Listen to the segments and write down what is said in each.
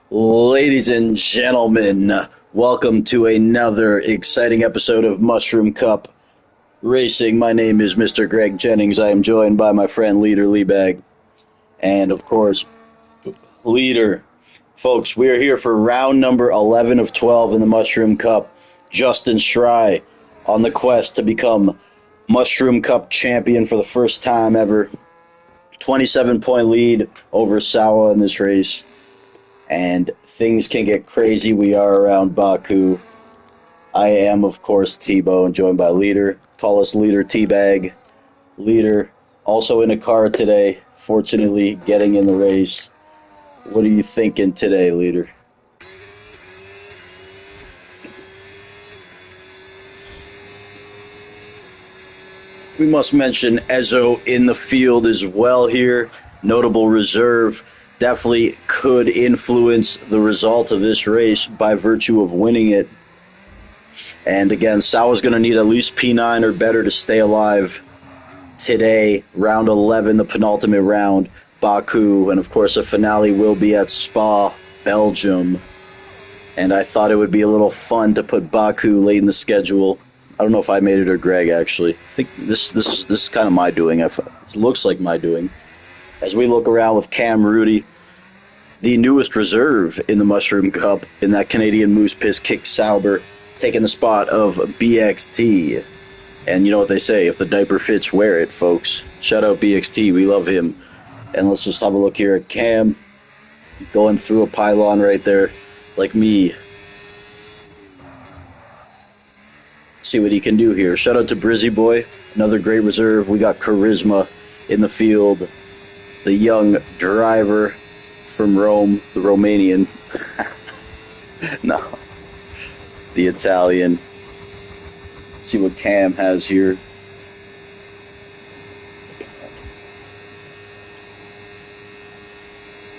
Ladies and gentlemen, welcome to another exciting episode of Mushroom Cup Racing. My name is Mr. Greg Jennings. I am joined by my friend Leader Liebag, and of course, Leader. Folks, we are here for round number 11 of 12 in the Mushroom Cup. Justin Schrei on the quest to become Mushroom Cup champion for the first time ever. 27-point lead over Sawa in this race. And things can get crazy. We are around Baku. I am, of course, T-Bone, joined by Leader. Call us Leader T-Bag. Leader, also in a car today, fortunately getting in the race. What are you thinking today, Leader? We must mention Ezo in the field as well here. Notable reserve. Definitely could influence the result of this race by virtue of winning it. And again, Sawa's going to need at least P9 or better to stay alive today. Round 11, the penultimate round, Baku. And of course, the finale will be at Spa, Belgium. And I thought it would be a little fun to put Baku late in the schedule. I don't know if I made it or Greg, actually. I think this is kind of my doing. It looks like my doing. As we look around with Cam Rudy, the newest reserve in the Mushroom Cup in that Canadian Moose Piss Kick Sauber, taking the spot of BXT. And you know what they say, if the diaper fits, wear it, folks. Shout out BXT, we love him. And let's just have a look here at Cam, going through a pylon right there, like me. See what he can do here. Shout out to Brizzy Boy, another great reserve. We got Charisma in the field, the young driver from Rome, the Romanian. No, the Italian. Let's see what Cam has here.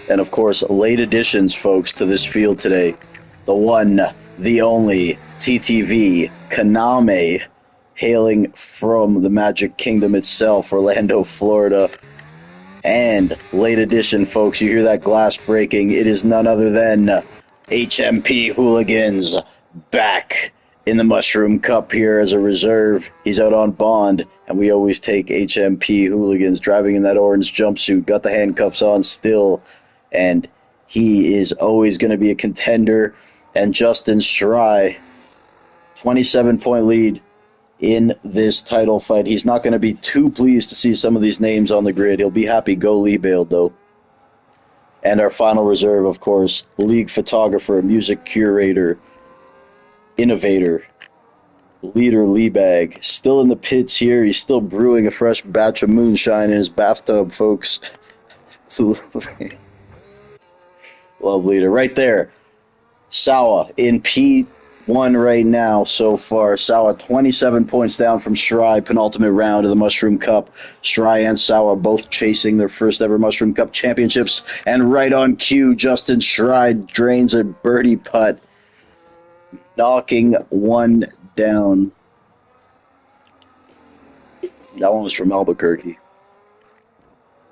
And of course, late additions, folks, to this field today. The one, the only, TTV, Kaname, hailing from the Magic Kingdom itself, Orlando, Florida. And late addition, folks, you hear that glass breaking. It is none other than HMP Hooligans back in the Mushroom Cup here as a reserve. He's out on bond, and we always take HMP Hooligans driving in that orange jumpsuit, got the handcuffs on still, and he is always going to be a contender. And Justin Schrei, 27-point lead in this title fight. He's not going to be too pleased to see some of these names on the grid. He'll be happy Go Lee bailed, though. And our final reserve, of course, league photographer, music curator, innovator, Leader Liebag. Still in the pits here. He's still brewing a fresh batch of moonshine in his bathtub, folks. Love Leader. Right there. Sawa in P1 right now so far. Sawa 27 points down from Schrei, penultimate round of the Mushroom Cup. Schrei and Sawa both chasing their first ever Mushroom Cup championships. And right on cue, Justin Schrei drains a birdie putt, knocking one down. That one was from Albuquerque.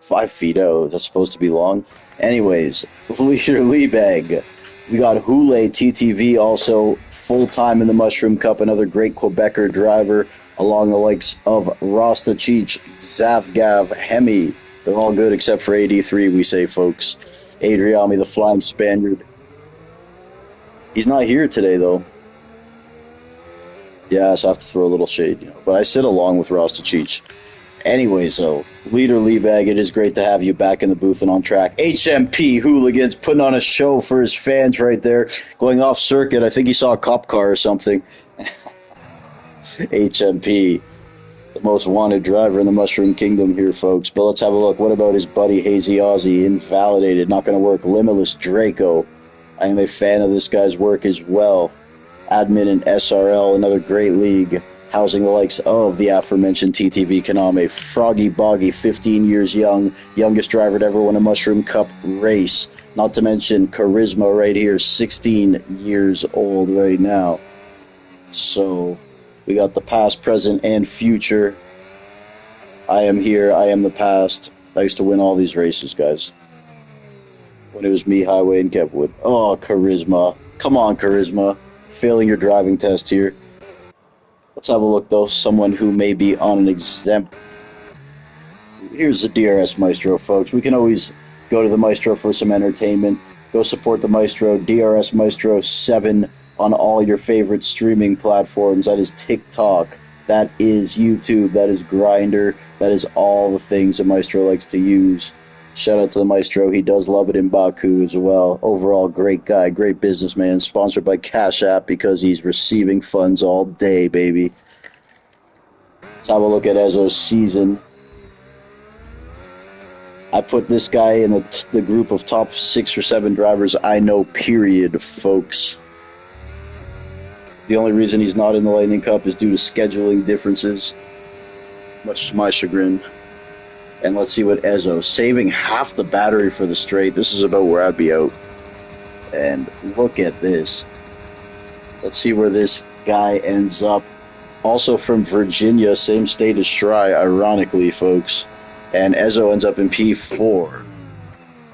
5 feet out. That's supposed to be long. Anyways, Leader Liebag. We got Hule TTV also full-time in the Mushroom Cup, another great Quebecer driver, along the likes of Rasta Cheech, Zavgav, Hemi. They're all good except for 83, we say, folks. Adriami, the Flying Spaniard. He's not here today, though. Yeah, so I have to throw a little shade, you know. But I sit along with Rasta Cheech. Anyways, though, Leader Liebag, it is great to have you back in the booth and on track. HMP Hooligans putting on a show for his fans right there. Going off circuit, I think he saw a cop car or something. HMP, the most wanted driver in the Mushroom Kingdom here, folks. But let's have a look. What about his buddy Hazy Aussie? Invalidated, not going to work. Limitless Draco. I am a fan of this guy's work as well. Admin in SRL, another great league, housing the likes of the aforementioned TTV Kaname. Froggy Boggy, 15 years young, youngest driver to ever win a Mushroom Cup race. Not to mention Charisma right here, 16 years old right now. So we got the past, present, and future. I am here, I am the past. I used to win all these races, guys. when it was me, Highway, and Kepwood. Oh, Charisma. Come on, Charisma. Failing your driving test here. Let's have a look, though. Someone who may be on an exempt. Here's the DRS Maestro, folks. We can always go to the Maestro for some entertainment. Go support the Maestro, DRS Maestro 7 on all your favorite streaming platforms. That is TikTok. That is YouTube. That is Grindr. That is all the things the Maestro likes to use. Shout out to the Maestro. He does love it in Baku as well. Overall, great guy, great businessman. Sponsored by Cash App because he's receiving funds all day, baby. Let's have a look at Ezzo's season. I put this guy in the group of top 6 or 7 drivers I know, period, folks. The only reason he's not in the Lightning Cup is due to scheduling differences, much to my chagrin. And let's see what Ezzo, saving half the battery for the straight. This is about where I'd be out. And look at this. Let's see where this guy ends up. Also from Virginia, same state as Shry, ironically, folks. And Ezzo ends up in P4.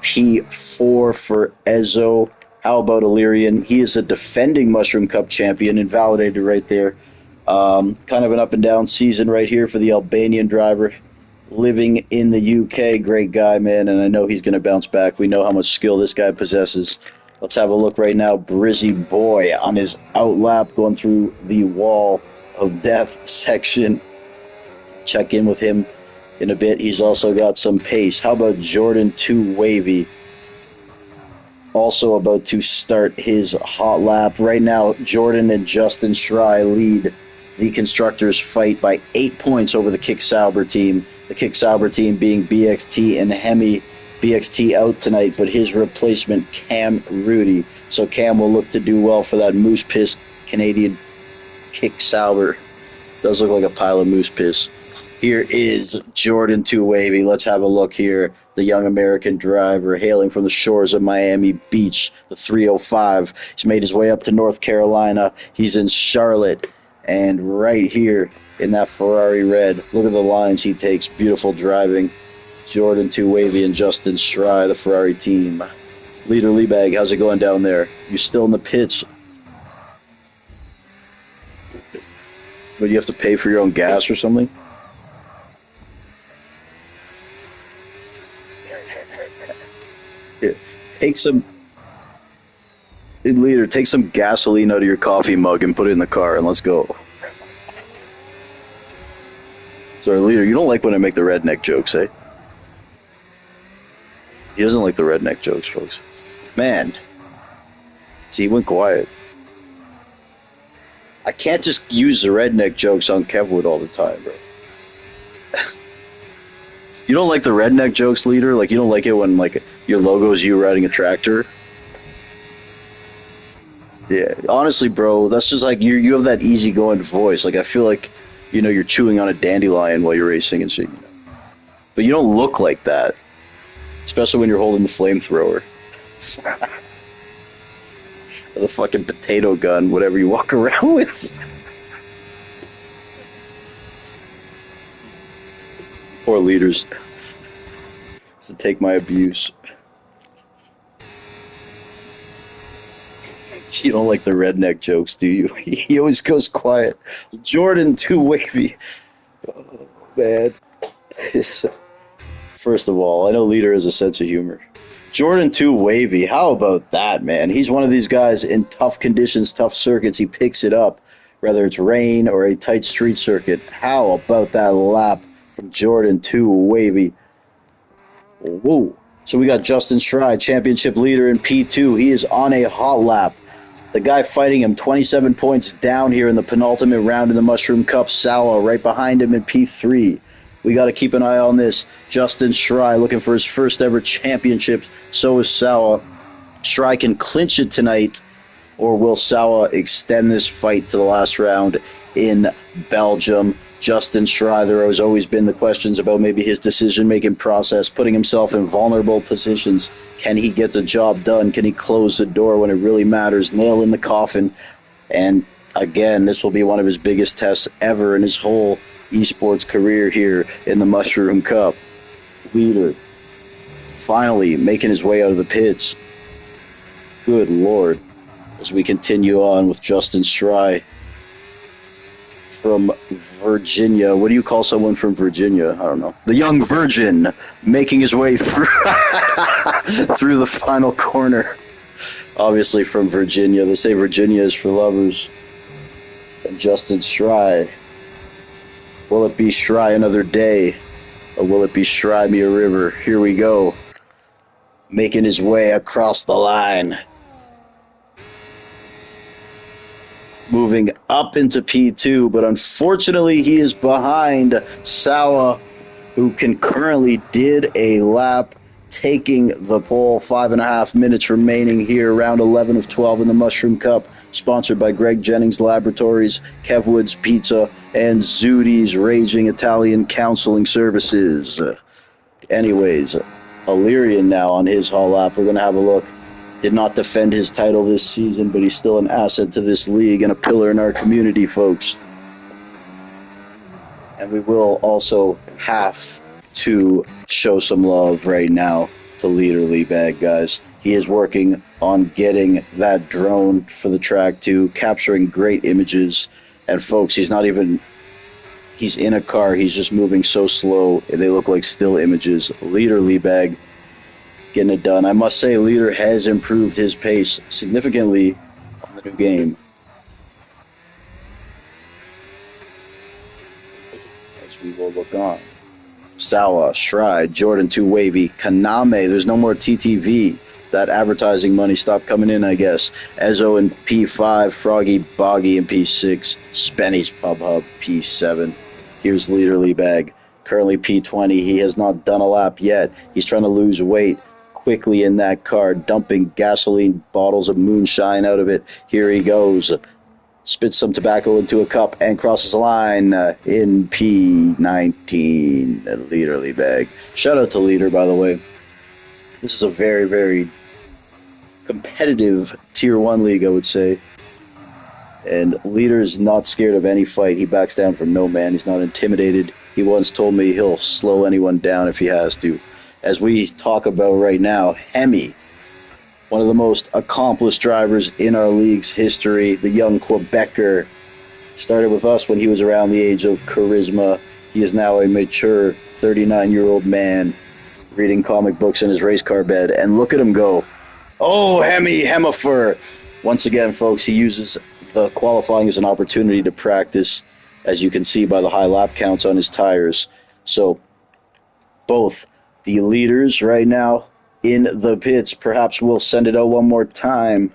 P4 for Ezzo. How about Illyrian? He is a defending Mushroom Cup champion, invalidated right there. Kind of an up and down season right here for the Albanian driver. Living in the UK, great guy, man, and I know he's going to bounce back. We know how much skill this guy possesses. Let's have a look right now. Brizzy Boy on his outlap going through the wall of death section. Check in with him in a bit. He's also got some pace. How about Jordan 2 Wavy? Also about to start his hot lap. Right now, Jordan and Justin Shry lead the constructors' fight by 8 points over the Kick Sauber team. The Kick Sauber team being BXT and Hemi. BXT out tonight, but his replacement, Cam Rudy. So Cam will look to do well for that moose piss Canadian Kick Sauber. Does look like a pile of moose piss. Here is Jordan 2 Wavy. Let's have a look here. The young American driver hailing from the shores of Miami Beach, the 305. He's made his way up to North Carolina. He's in Charlotte. And right here in that Ferrari red, look at the lines he takes. Beautiful driving. Jordan 2 Wavy and Justin Shry, the Ferrari team. Leader Liebag, how's it going down there? You still in the pits? But you have to pay for your own gas or something? Here, take some... Leader, take some gasoline out of your coffee mug and put it in the car and let's go. Sorry, Leader, you don't like when I make the redneck jokes, eh? He doesn't like the redneck jokes, folks. Man. See, he went quiet. I can't just use the redneck jokes on Kevwood all the time, bro. You don't like the redneck jokes, Leader? Like, you don't like it when, like, your logo is you riding a tractor? Yeah, honestly, bro, that's just like you have that easygoing voice. Like I feel like, you know, you're chewing on a dandelion while you're racing and shit. You know? But you don't look like that, especially when you're holding the flamethrower, or the fucking potato gun, whatever you walk around with. Poor leaders. To take my abuse. You don't like the redneck jokes, do you? He always goes quiet. Jordan 2 Wavy. Oh, man. First of all, I know Leader has a sense of humor. Jordan 2 Wavy. How about that, man? He's one of these guys in tough conditions, tough circuits. He picks it up, whether it's rain or a tight street circuit. How about that lap from Jordan 2 Wavy? Whoa. So we got Justin Shry, championship leader in P2. He is on a hot lap. The guy fighting him, 27 points down here in the penultimate round in the Mushroom Cup. Sawa right behind him in P3. We got to keep an eye on this. Justin Shry looking for his first ever championship. So is Sawa. Shry can clinch it tonight, or will Sawa extend this fight to the last round in Belgium? Justin Shry, there has always been the questions about maybe his decision-making process, putting himself in vulnerable positions. Can he get the job done? Can he close the door when it really matters? Nail in the coffin. And again, this will be one of his biggest tests ever in his whole esports career here in the Mushroom Cup. Leader. finally making his way out of the pits. Good Lord. As we continue on with Justin Schrei from Virginia. What do you call someone from Virginia? I don't know. The young virgin making his way through through the final corner. Obviously from Virginia. They say Virginia is for lovers. And Justin Schrei. Will it be Schrei another day? Or will it be Schrei me a river? Here we go. Making his way across the line. Moving up into P2, but unfortunately he is behind Sawa, who concurrently did a lap, taking the pole. 5.5 minutes remaining here, round 11 of 12 in the Mushroom Cup, sponsored by Greg Jennings Laboratories, Kev Woods Pizza, and Zudi's Raging Italian Counseling Services. Anyways, Illyrian now on his haul lap. We're going to have a look. Did not defend his title this season, but he's still an asset to this league and a pillar in our community, folks. And we will also have to show some love right now to Leader Leebag, guys. He is working on getting that drone for the track too, capturing great images. And folks, he's in a car, he's just moving so slow, they look like still images. Leader Leebag getting it done. I must say, Leader has improved his pace significantly on the new game. As we will look on. Sawa, Schrei, Jordan 2 Wavy, Kaname, there's no more TTV. That advertising money stopped coming in, I guess. Ezo in P5, Froggy Boggy in P6, Spenny's Pub Hub P7. Here's Leader Leebag, currently P20. He has not done a lap yet. He's trying to lose weight quickly in that car, dumping gasoline bottles of moonshine out of it. Here he goes. Spits some tobacco into a cup and crosses the line in P19. Leader Leebag. Shout out to Leader, by the way. This is a very, very competitive Tier 1 league, I would say. And Leader is not scared of any fight. He backs down from no man. He's not intimidated. He once told me he'll slow anyone down if he has to. As we talk about right now, Hemi, one of the most accomplished drivers in our league's history, the young Quebecer, started with us when he was around the age of charisma. He is now a mature 39-year-old man reading comic books in his race car bed, and look at him go. Oh, Hemi, Hemifer. Once again, folks, he uses the qualifying as an opportunity to practice, as you can see by the high lap counts on his tires. So, both the leaders right now in the pits. Perhaps we'll send it out one more time.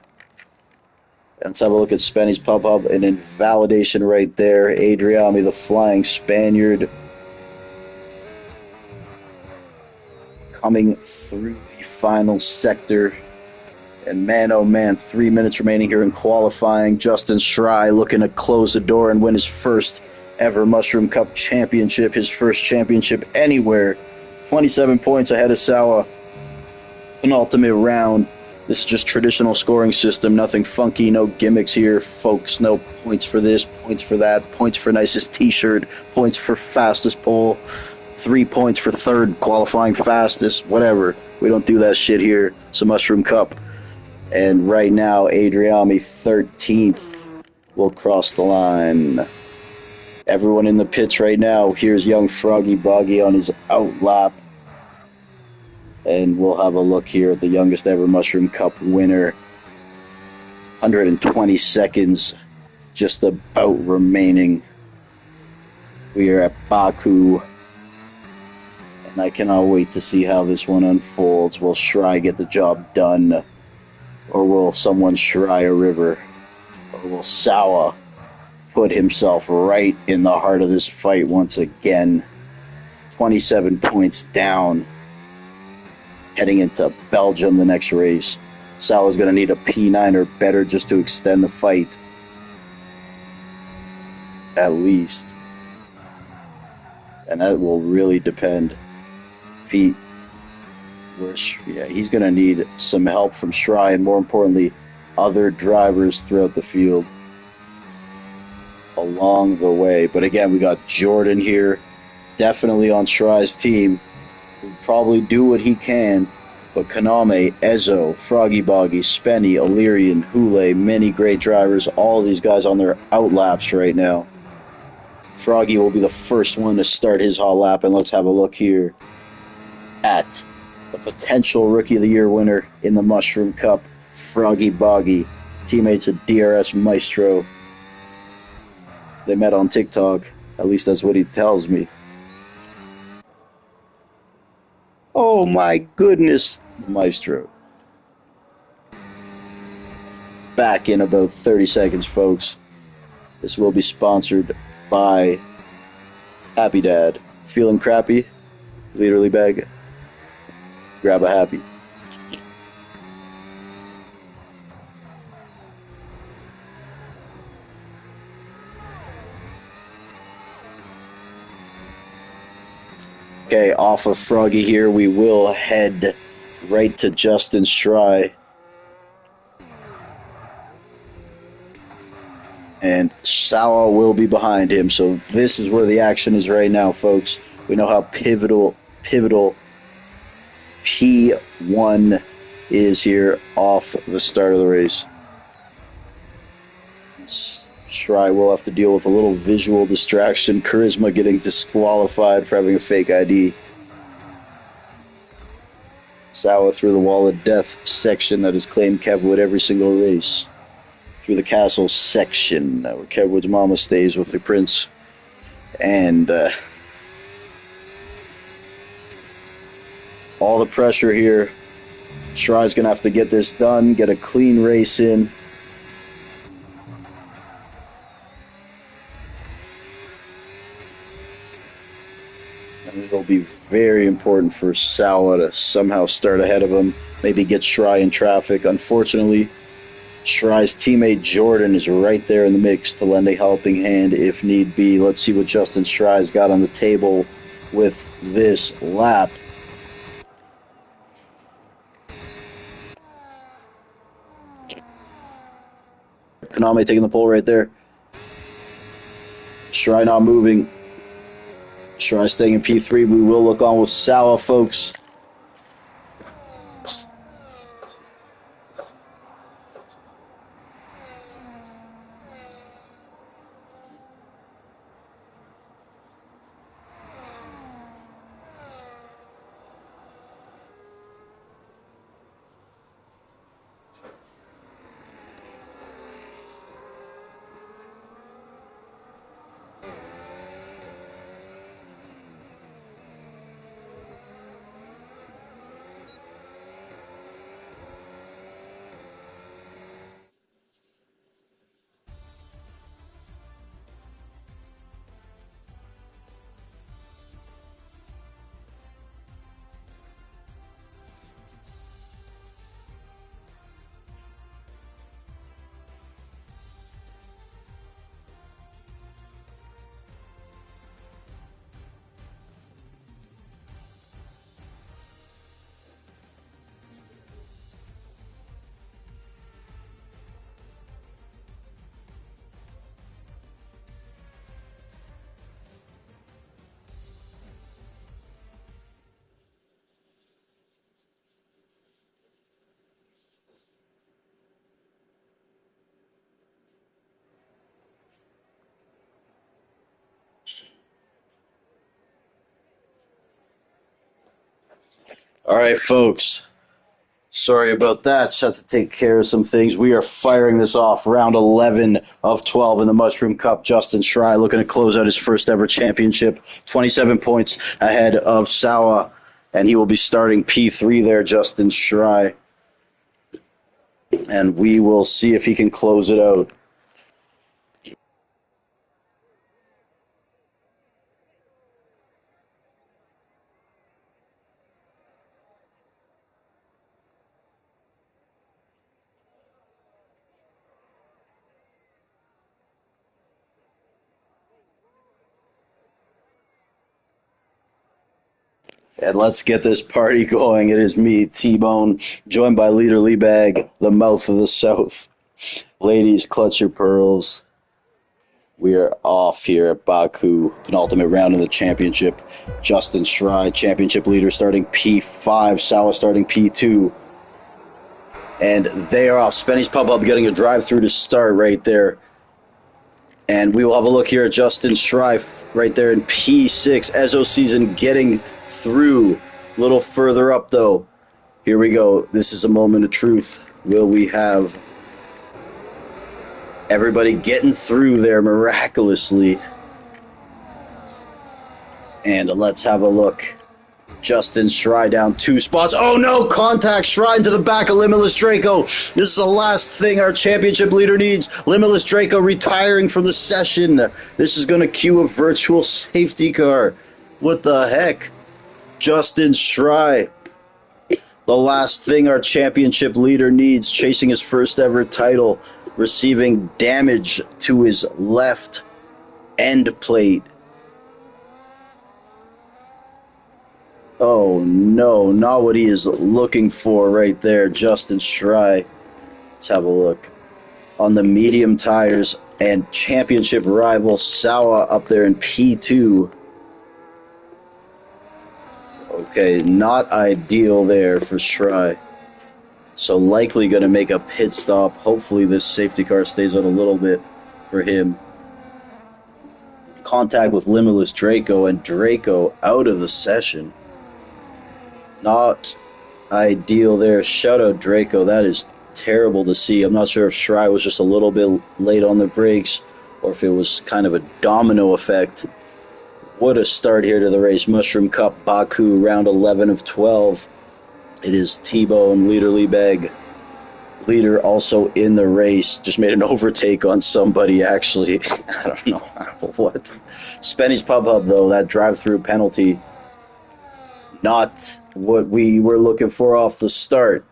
Let's have a look at Spenny's Pub Hub. An invalidation right there. Adriami, the flying Spaniard, coming through the final sector. And man, oh man, 3 minutes remaining here in qualifying. Justin Schrei looking to close the door and win his first ever Mushroom Cup championship, his first championship anywhere. 27 points ahead of Sawa. Penultimate round. This is just traditional scoring system, nothing funky, no gimmicks here, folks. No points for this, points for that, points for nicest t-shirt, points for fastest pole, 3 points for third qualifying fastest, whatever. We don't do that shit here. It's a Mushroom Cup. And right now, Adriami 13th will cross the line. Everyone in the pits right now. Here's young Froggy Boggy on his out lap. And we'll have a look here at the youngest ever Mushroom Cup winner. 120 seconds just about remaining. We are at Baku. And I cannot wait to see how this one unfolds. Will Schrei get the job done? Or will someone Schrei a river? Or will Sawa put himself right in the heart of this fight once again? 27 points down. Heading into Belgium the next race. Sawa's going to need a P9 or better just to extend the fight. At least. And that will really depend. He's going to need some help from Schrei and, more importantly, other drivers throughout the field along the way. But again, we got Jordan here, definitely on Schrei's team. He'll probably do what he can But Kaname, Ezo, Froggy Boggy, Spenny, Illyrian, Hule, many great drivers. All of these guys on their outlaps right now. Froggy will be the first one to start his hot lap, and let's have a look here at the potential Rookie of the Year winner in the Mushroom Cup, Froggy Boggy, teammates of DRS Maestro. They met on TikTok. At least that's what he tells me. Oh my goodness, Maestro. Back in about 30 seconds, folks. This will be sponsored by Happy Dad. Feeling crappy? Literally bag. Grab a happy. Okay, off of Froggy here, we will head right to Justin Stry. And Sawa will be behind him. So this is where the action is right now, folks. We know how pivotal P1 is here off the start of the race. Stry will have to deal with a little visual distraction. Charisma getting disqualified for having a fake ID. Sawa through the wall of death section that has claimed Kevwood every single race. Through the castle section where Kevwood's mama stays with the prince. And all the pressure here. Stry's going to have to get this done, get a clean race in. And it'll be very important for Sawa to somehow start ahead of him, maybe get Stry in traffic. Unfortunately, Stry's teammate Jordan is right there in the mix to lend a helping hand if need be. Let's see what Justin Stry's got on the table with this lap. Kaname taking the pole right there. Stry not moving. Stry staying in P3. We will look on with Sawa, folks. All right, folks. Sorry about that. Just had to take care of some things. We are firing this off. Round 11 of 12 in the Mushroom Cup. Justin Stry looking to close out his first ever championship. 27 points ahead of Sawa. And he will be starting P3 there, Justin Stry. And we will see if he can close it out. And let's get this party going. It is me, T-Bone, joined by Leader Leabag, the mouth of the South. Ladies, clutch your pearls. We are off here at Baku, penultimate round of the championship. Justin Schrei, championship leader, starting P5. Sawa starting P2. And they are off. Spenny's Pub Hub getting a drive-through to start right there. And we will have a look here at Justin Schrei right there in P6. Ezo season getting through. A little further up, though. Here we go. This is a moment of truth. Will we have everybody getting through there miraculously? And let's have a look. Justin Schrei down 2 spots. Oh no, contact. Schrei into the back of Limitless Draco. This is the last thing our championship leader needs. Limitless Draco retiring from the session. This is going to cue a virtual safety car. What the heck? Justin Schrei. The last thing our championship leader needs, chasing his first ever title, receiving damage to his left end plate. Oh no, not what he is looking for right there, Justin Schrei. Let's have a look. On the medium tires, and championship rival Sawa up there in P2. Okay, not ideal there for Schrei. So likely going to make a pit stop. Hopefully this safety car stays on a little bit for him. Contact with Limitless Draco, and Draco out of the session. Not ideal there. Shout out Draco. That is terrible to see. I'm not sure if Schrei was just a little bit late on the brakes or if it was kind of a domino effect. What a start here to the race. Mushroom Cup Baku, round 11 of 12. It is T-Bone, Leader Liebeg. Leader also in the race. Just made an overtake on somebody, actually. I don't know what. Spenny's Pub Hub, though, that drive-through penalty. Not what we were looking for off the start.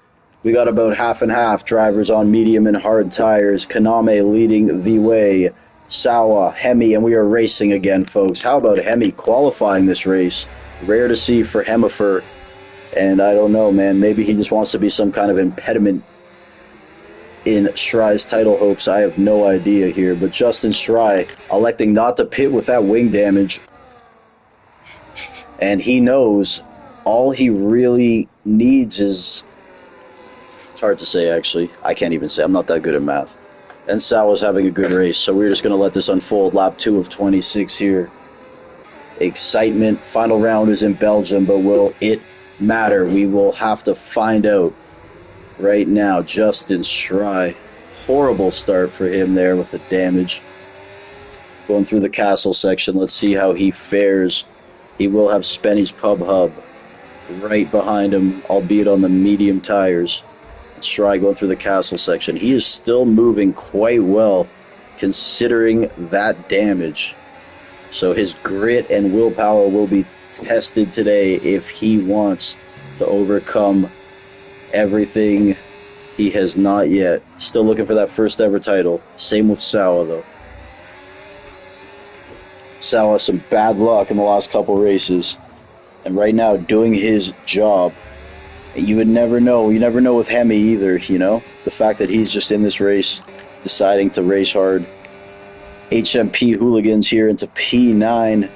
We got about half and half. Drivers on medium and hard tires. Kaname leading the way. Sawa, Hemi, and we are racing again, folks. How about Hemi qualifying this race? Rare to see for Hemifer. And I don't know, man. Maybe he just wants to be some kind of impediment in Schrei's title hopes. I have no idea here. But Justin Schrei electing not to pit with that wing damage. And he knows all he really needs is... It's hard to say, actually. I can't even say. I'm not that good at math. And Sawa's having a good race, so we're just going to let this unfold. Lap 2 of 26 here. Excitement. Final round is in Belgium, but will it matter? We will have to find out right now. Justin Schrei. Horrible start for him there with the damage. Going through the castle section. Let's see how he fares. He will have Spenny's Pub Hub right behind him, albeit on the medium tires. Schrei going through the castle section. He is still moving quite well considering that damage. So his grit and willpower will be tested today if he wants to overcome everything he has not yet. Still looking for that first ever title. Same with Sawa, though. Sawa, some bad luck in the last couple races. And right now, doing his job. You would never know. You never know with Hemi either, you know? The fact that he's just in this race, deciding to race hard. HMP hooligans here into P9.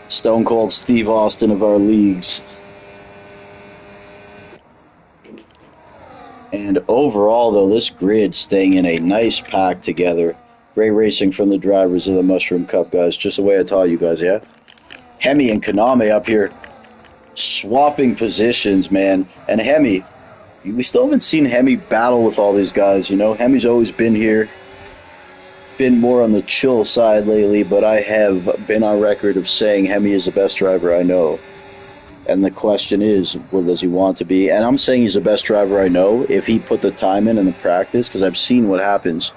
Stone Cold Steve Austin of our leagues. And overall, though, this grid staying in a nice pack together. Great racing from the drivers of the Mushroom Cup, guys. Just the way I taught you guys, yeah? Hemi and Kaname up here swapping positions, man. And Hemi, we still haven't seen Hemi battle with all these guys, you know? Hemi's always been here. Been more on the chill side lately, but I have been on record of saying Hemi is the best driver I know. And the question is, well, does he want to be? And I'm saying he's the best driver I know if he put the time in and the practice, because I've seen what happens.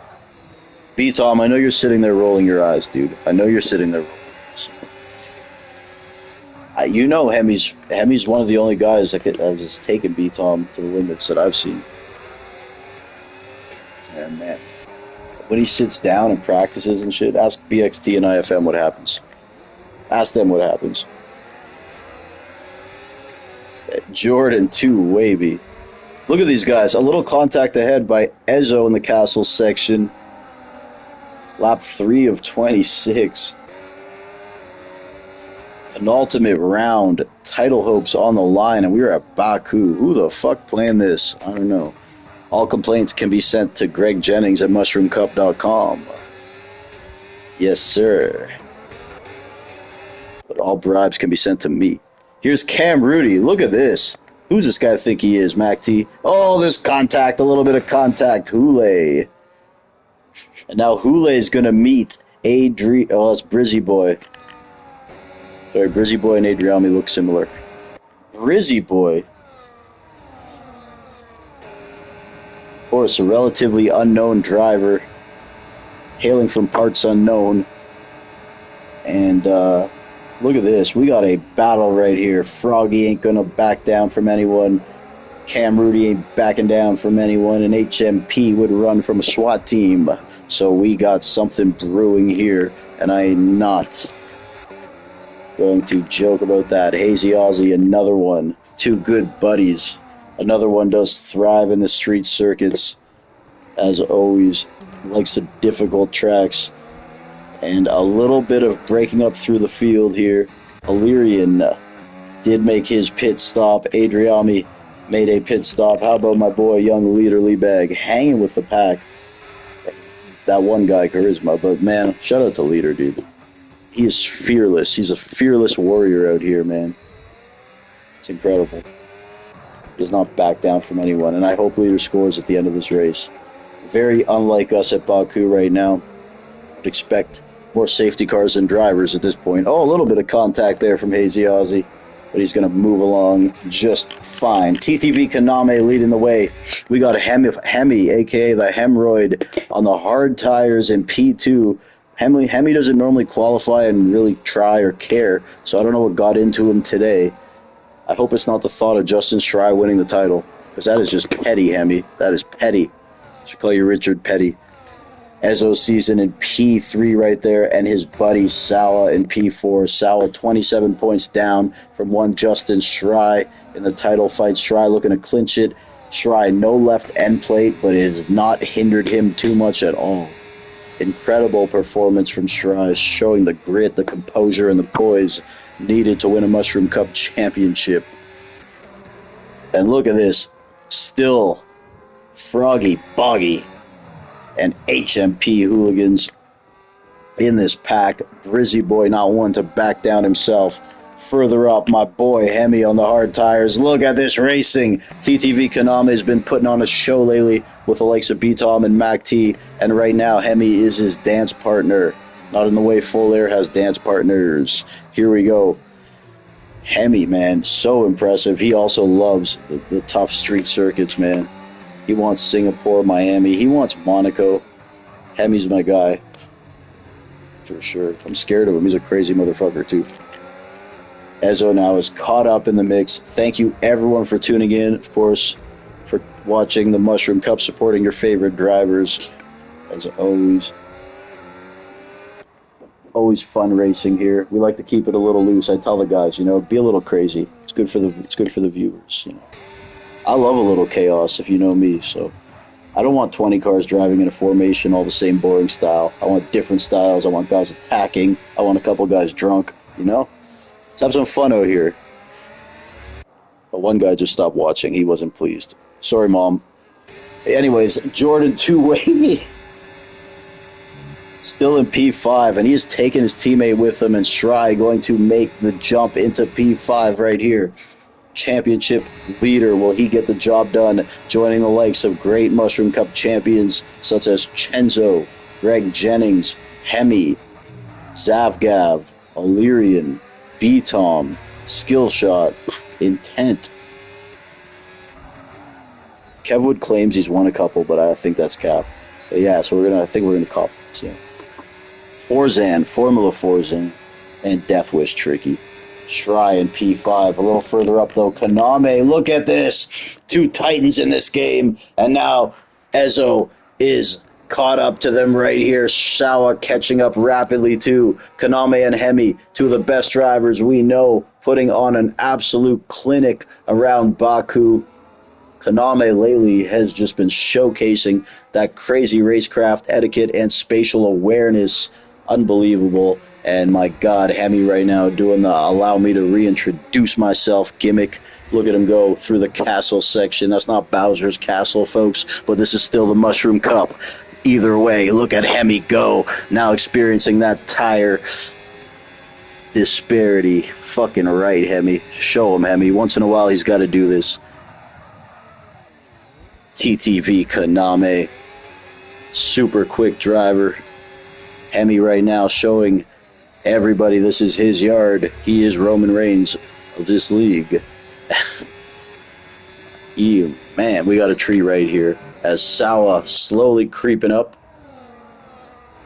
B-Tom, I know you're sitting there rolling your eyes, dude. I know you're sitting there rolling your eyes. You know Hemi's one of the only guys that has taken B-Tom to the limits that I've seen. And man, when he sits down and practices and shit, ask BXT and IFM what happens. Ask them what happens. Jordan 2 Wavy. Look at these guys. A little contact ahead by Ezo in the castle section. Lap 3 of 26. Penultimate round. Title hopes on the line, and we were at Baku. Who the fuck planned this? I don't know. All complaints can be sent to Greg Jennings at mushroomcup.com. Yes, sir. But all bribes can be sent to me. Here's Cam Rudy. Look at this. Who's this guy think he is, Mac T? Oh, there's contact. A little bit of contact. Hule. And now Hule is going to meet Adri. Oh, that's Brizzy Boy. Sorry, Brizzy Boy and Adriami look similar. Brizzy Boy. Of course, a relatively unknown driver. Hailing from parts unknown. And look at this. We got a battle right here. Froggy ain't going to back down from anyone. Cam Rudy ain't backing down from anyone. And HMP would run from a SWAT team. So we got something brewing here. And I am not going to joke about that. Hazy Aussie, another one. Two good buddies. Another one does thrive in the street circuits. As always, likes the difficult tracks. And a little bit of breaking up through the field here. Illyrian did make his pit stop. Adriami made a pit stop. How about my boy, young leader Liebag, hanging with the pack. That one guy, Charisma. But, man, shout out to Leader, dude. He is fearless. He's a fearless warrior out here, man. It's incredible. He does not back down from anyone. And I hope Leader scores at the end of this race. Very unlike us at Baku right now. Would expect more safety cars than drivers at this point. Oh, a little bit of contact there from Hazy Aussie, but he's going to move along just fine. TTV Kaname leading the way. We got Hemi, a.k.a. the Hemorrhoid, on the hard tires in P2. Hemi doesn't normally qualify and really try or care, so I don't know what got into him today. I hope it's not the thought of Justin Schrei winning the title, because that is just petty, Hemi. That is petty. I should call you Richard Petty. Ezo season in P3 right there, and his buddy Sawa in P4. Sawa 27 points down from one Justin Schrei in the title fight. Schrei looking to clinch it. Schrei no left end plate, but it has not hindered him too much at all. Incredible performance from Schrei, showing the grit, the composure, and the poise needed to win a Mushroom Cup championship. And look at this. Still Froggy Boggy and HMP hooligans in this pack. Brizzy Boy not one to back down himself. Further up, my boy Hemi on the hard tires. Look at this racing. TTV Kaname has been putting on a show lately with the likes of B-Tom and Mac T, and right now Hemi is his dance partner. Not in the way Full Air has dance partners. Here we go. Hemi, man, so impressive. He also loves the tough street circuits, man. He wants Singapore, Miami. He wants Monaco. Hemi's my guy. For sure. I'm scared of him. He's a crazy motherfucker, too. Ezo now is caught up in the mix. Thank you, everyone, for tuning in. Of course, for watching the Mushroom Cup, supporting your favorite drivers. As always. Always fun racing here. We like to keep it a little loose. I tell the guys, be a little crazy. It's good for the viewers, I love a little chaos, if you know me, so I don't want 20 cars driving in a formation, all the same boring style. I want different styles. I want guys attacking. I want a couple guys drunk, Let's have some fun out here. But one guy just stopped watching. He wasn't pleased. Sorry, Mom. Anyways, Jordan two-way still in P5, and he has taken his teammate with him, and Schrei going to make the jump into P5 right here. Championship leader, will he get the job done, joining the likes of great Mushroom Cup champions such as Chenzo, Greg Jennings, Hemi, Zavgav, Illyrian, B-Tom, Skillshot, Intent. Kevwood claims he's won a couple, but I think that's cap. But yeah, so I think we're gonna cop. So. Forzan, Formula Forzan, and Death Wish Tricky. Schrei in P5. A little further up, though, Kaname. Look at this. Two titans in this game. And now Ezo is caught up to them right here. Sawa catching up rapidly, too. Kaname and Hemi, two of the best drivers we know, putting on an absolute clinic around Baku. Kaname lately has just been showcasing that crazy racecraft etiquette and spatial awareness. Unbelievable. And my God, Hemi right now doing the allow me to reintroduce myself gimmick. Look at him go through the castle section. That's not Bowser's castle, folks, but this is still the Mushroom Cup. Either way, look at Hemi go. Now experiencing that tire disparity. Fucking right, Hemi. Show him, Hemi. Once in a while, he's got to do this. TTV Kaname. Super quick driver. Hemi right now showing everybody this is his yard. He is Roman Reigns of this league. Man, we got a tree right here. As Sawa slowly creeping up.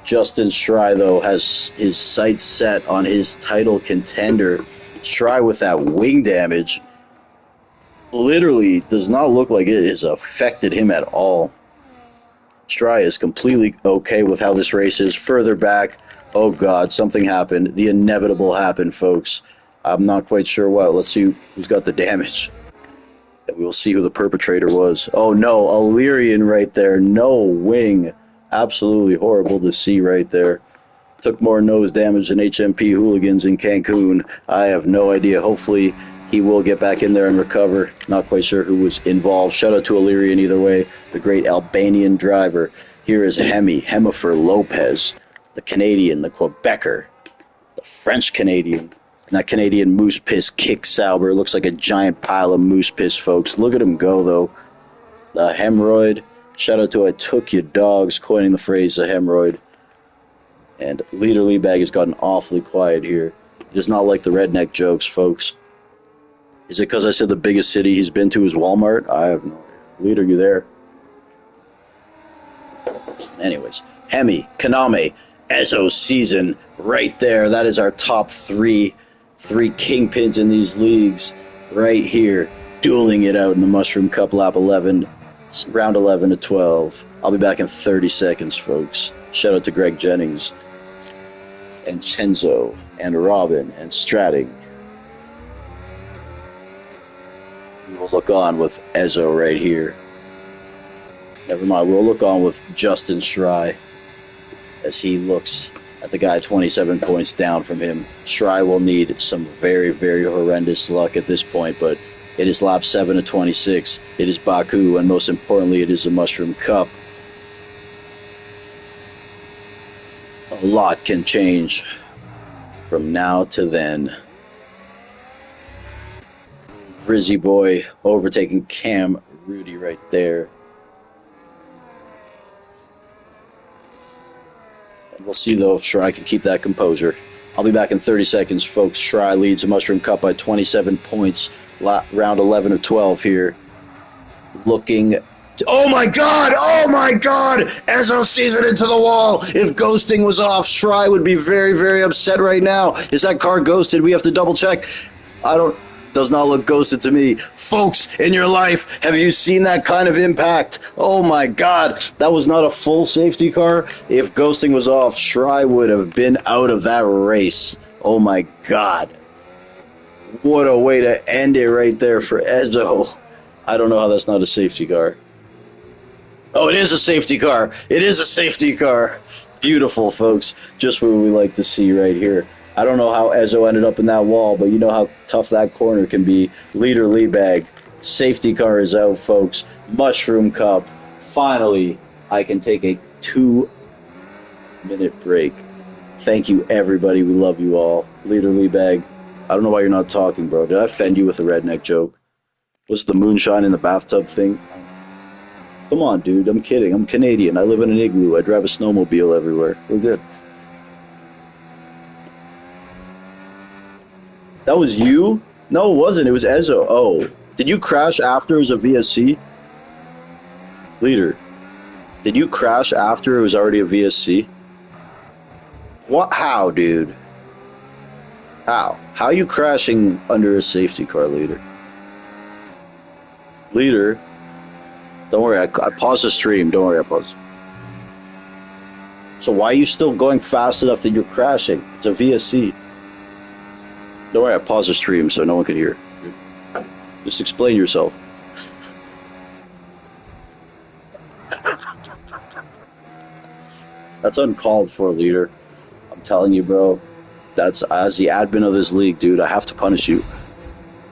Justin Schrei, though, has his sights set on his title contender. Schrei with that wing damage literally does not look like it has affected him at all. Schrei is completely okay with how this race is. Further back, oh God, something happened. The inevitable happened, folks. I'm not quite sure what. Let's see who's got the damage. And we'll see who the perpetrator was. Oh no, Illyrian right there. No wing. Absolutely horrible to see right there. Took more nose damage than HMP hooligans in Cancun. I have no idea. Hopefully he will get back in there and recover. Not quite sure who was involved. Shout out to Illyrian either way. The great Albanian driver. Here is Hemifer Lopez. The Canadian, the Quebecer. The French Canadian. And that Canadian moose piss kick Sauber. Looks like a giant pile of moose piss, folks. Look at him go, though. The hemorrhoid. Shout out to I Took You Dogs, coining the phrase the hemorrhoid. And Leader Leebag has gotten awfully quiet here. He does not like the redneck jokes, folks. Is it because I said the biggest city he's been to is Walmart? I have no idea. Leader, you there? Anyways, Hemi, Kaname, Ezo season right there. That is our top three kingpins in these leagues right here, dueling it out in the Mushroom Cup lap 11, round 11 to 12. I'll be back in 30 seconds, folks. Shout out to Greg Jennings and Chenzo and Robin and Stratting. We will look on with Ezo right here. Never mind, we'll look on with Justin Schrei as he looks at the guy 27 points down from him. Schrei will need some very, very horrendous luck at this point, but it is lap 7 to 26. It is Baku, and most importantly, it is the Mushroom Cup. A lot can change from now to then. Rizzy Boy overtaking Cam Rudy right there. And we'll see, though, if Schrei can keep that composure. I'll be back in 30 seconds, folks. Schrei leads the Mushroom Cup by 27 points. Round 11 of 12 here. Looking... Oh my God! Oh my God! Ezo sees it into the wall. If ghosting was off, Schrei would be very, very upset right now. Is that car ghosted? We have to double check. Does not look ghosted to me. Folks, in your life, have you seen that kind of impact? Oh my God, that was not a full safety car. If ghosting was off, Schrei would have been out of that race. Oh my God. What a way to end it right there for Ezo. I don't know how that's not a safety car. Oh, it is a safety car. It is a safety car. Beautiful, folks. Just what we like to see right here. I don't know how Ezo ended up in that wall, but you know how tough that corner can be. Leader Leebag. Safety car is out, folks. Mushroom Cup. Finally, I can take a 2-minute break. Thank you, everybody. We love you all. Leader Leebag. I don't know why you're not talking, bro. Did I offend you with a redneck joke? What's the moonshine in the bathtub thing? Come on, dude. I'm kidding. I'm Canadian. I live in an igloo. I drive a snowmobile everywhere. We're good. That was you? No, it wasn't. It was Ezo. Oh. Did you crash after it was a VSC? Leader. Did you crash after it was already a VSC? What? How, dude? How? How are you crashing under a safety car, Leader? Leader? Don't worry, I paused the stream. Don't worry, I paused. So why are you still going fast enough that you're crashing? It's a VSC. Don't worry, I paused the stream so no one could hear. Just explain yourself. That's uncalled for, leader. I'm telling you, bro. That's as the admin of this league, dude. I have to punish you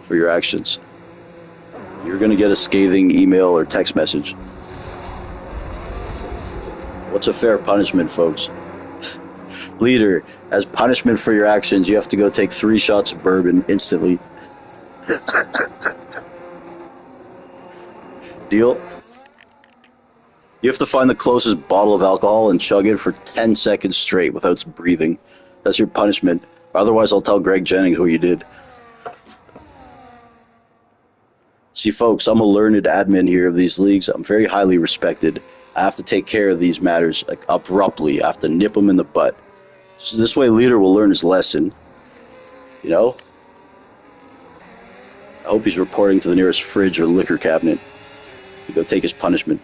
for your actions. You're gonna get a scathing email or text message. What's a fair punishment, folks? Leader, as punishment for your actions, you have to go take 3 shots of bourbon instantly. Deal? You have to find the closest bottle of alcohol and chug it for 10 seconds straight without breathing. That's your punishment. Otherwise, I'll tell Greg Jennings what you did. See, folks, I'm a learned admin here of these leagues. I'm very highly respected. I have to take care of these matters like, abruptly. I have to nip them in the butt. So this way, leader will learn his lesson. You know? I hope he's reporting to the nearest fridge or liquor cabinet to go take his punishment.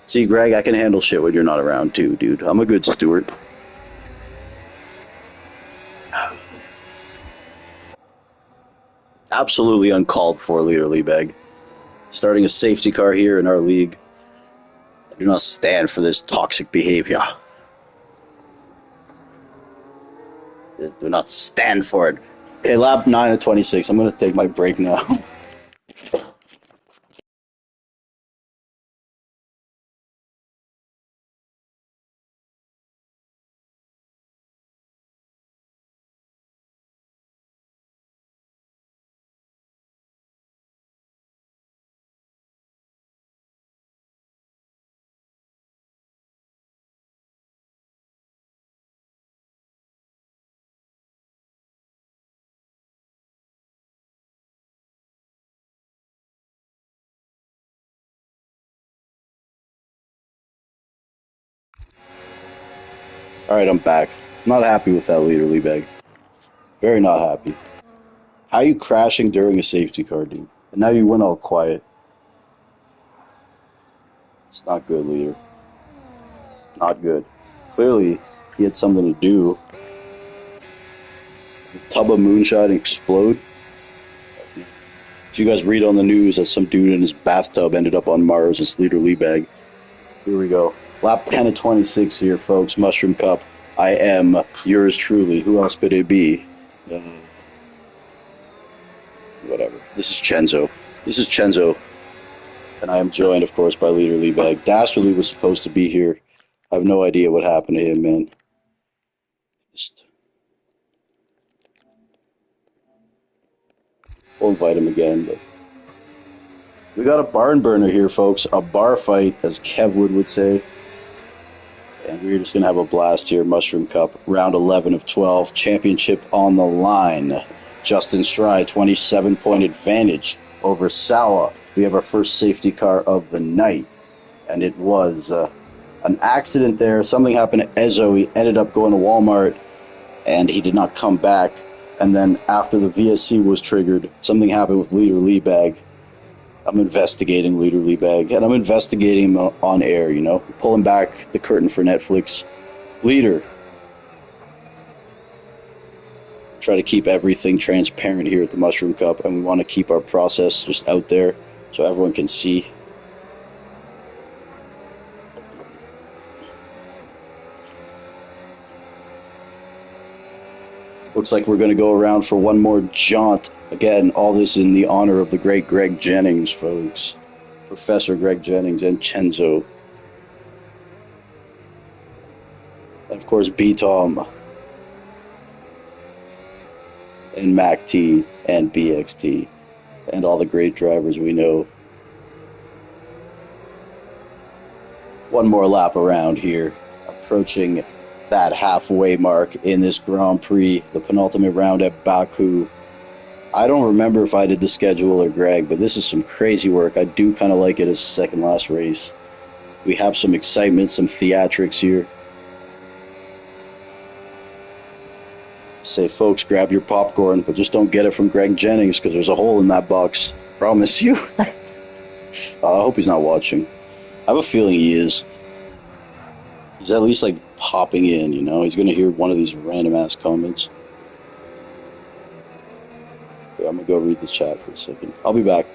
See, Greg, I can handle shit when you're not around, too, dude. I'm a good steward. Absolutely uncalled for, Leader Liebeg. Starting a safety car here in our league. I do not stand for this toxic behavior. I do not stand for it. Okay, lap 9 of 26. I'm going to take my break now. Alright, I'm back. Not happy with that, Leader Liebeg. Very not happy. How are you crashing during a safety car, dude? And now you went all quiet. It's not good, Leader. Not good. Clearly, he had something to do. The tub of moonshine explode. If you guys read on the news that some dude in his bathtub ended up on Mars, it's Leader Liebeg. Here we go. Lap 10 of 26 here, folks. Mushroom Cup. I am yours truly. Who else could it be? Whatever. This is Chenzo. This is Chenzo. And I am joined, of course, by Leader Liebeg. Dastardly was supposed to be here. I have no idea what happened to him, man. Just we'll invite him again, but we got a barn burner here, folks. A bar fight, as Kev would say. And we're just going to have a blast here. Mushroom Cup, round 11 of 12. Championship on the line. Justin Schrei, 27-point advantage over Sawa. We have our first safety car of the night. And it was an accident there. Something happened to Ezo. He ended up going to Walmart, and he did not come back. And then after the VSC was triggered, something happened with Leader Liebeg. I'm investigating Leader Liebeg, and I'm investigating him on air, you know, pulling back the curtain for Netflix. Leader, try to keep everything transparent here at the Mushroom Cup, and we want to keep our process just out there so everyone can see. Looks like we're going to go around for one more jaunt. Again, all this in the honor of the great Greg Jennings, folks. Professor Greg Jennings and Chenzo. And of course, B-Tom. And Mac T and BXT. And all the great drivers we know. One more lap around here. Approaching that halfway mark in this Grand Prix, the penultimate round at Baku. I don't remember if I did the schedule or Greg, but this is some crazy work. I do kind of like it as a second last race. We have some excitement, some theatrics here. Say, folks, grab your popcorn, but just don't get it from Greg Jennings because there's a hole in that box. Promise you. I hope he's not watching. I have a feeling he is. He's at least like popping in, you know? He's going to hear one of these random ass comments. Okay, I'm going to go read the chat for a second. I'll be back.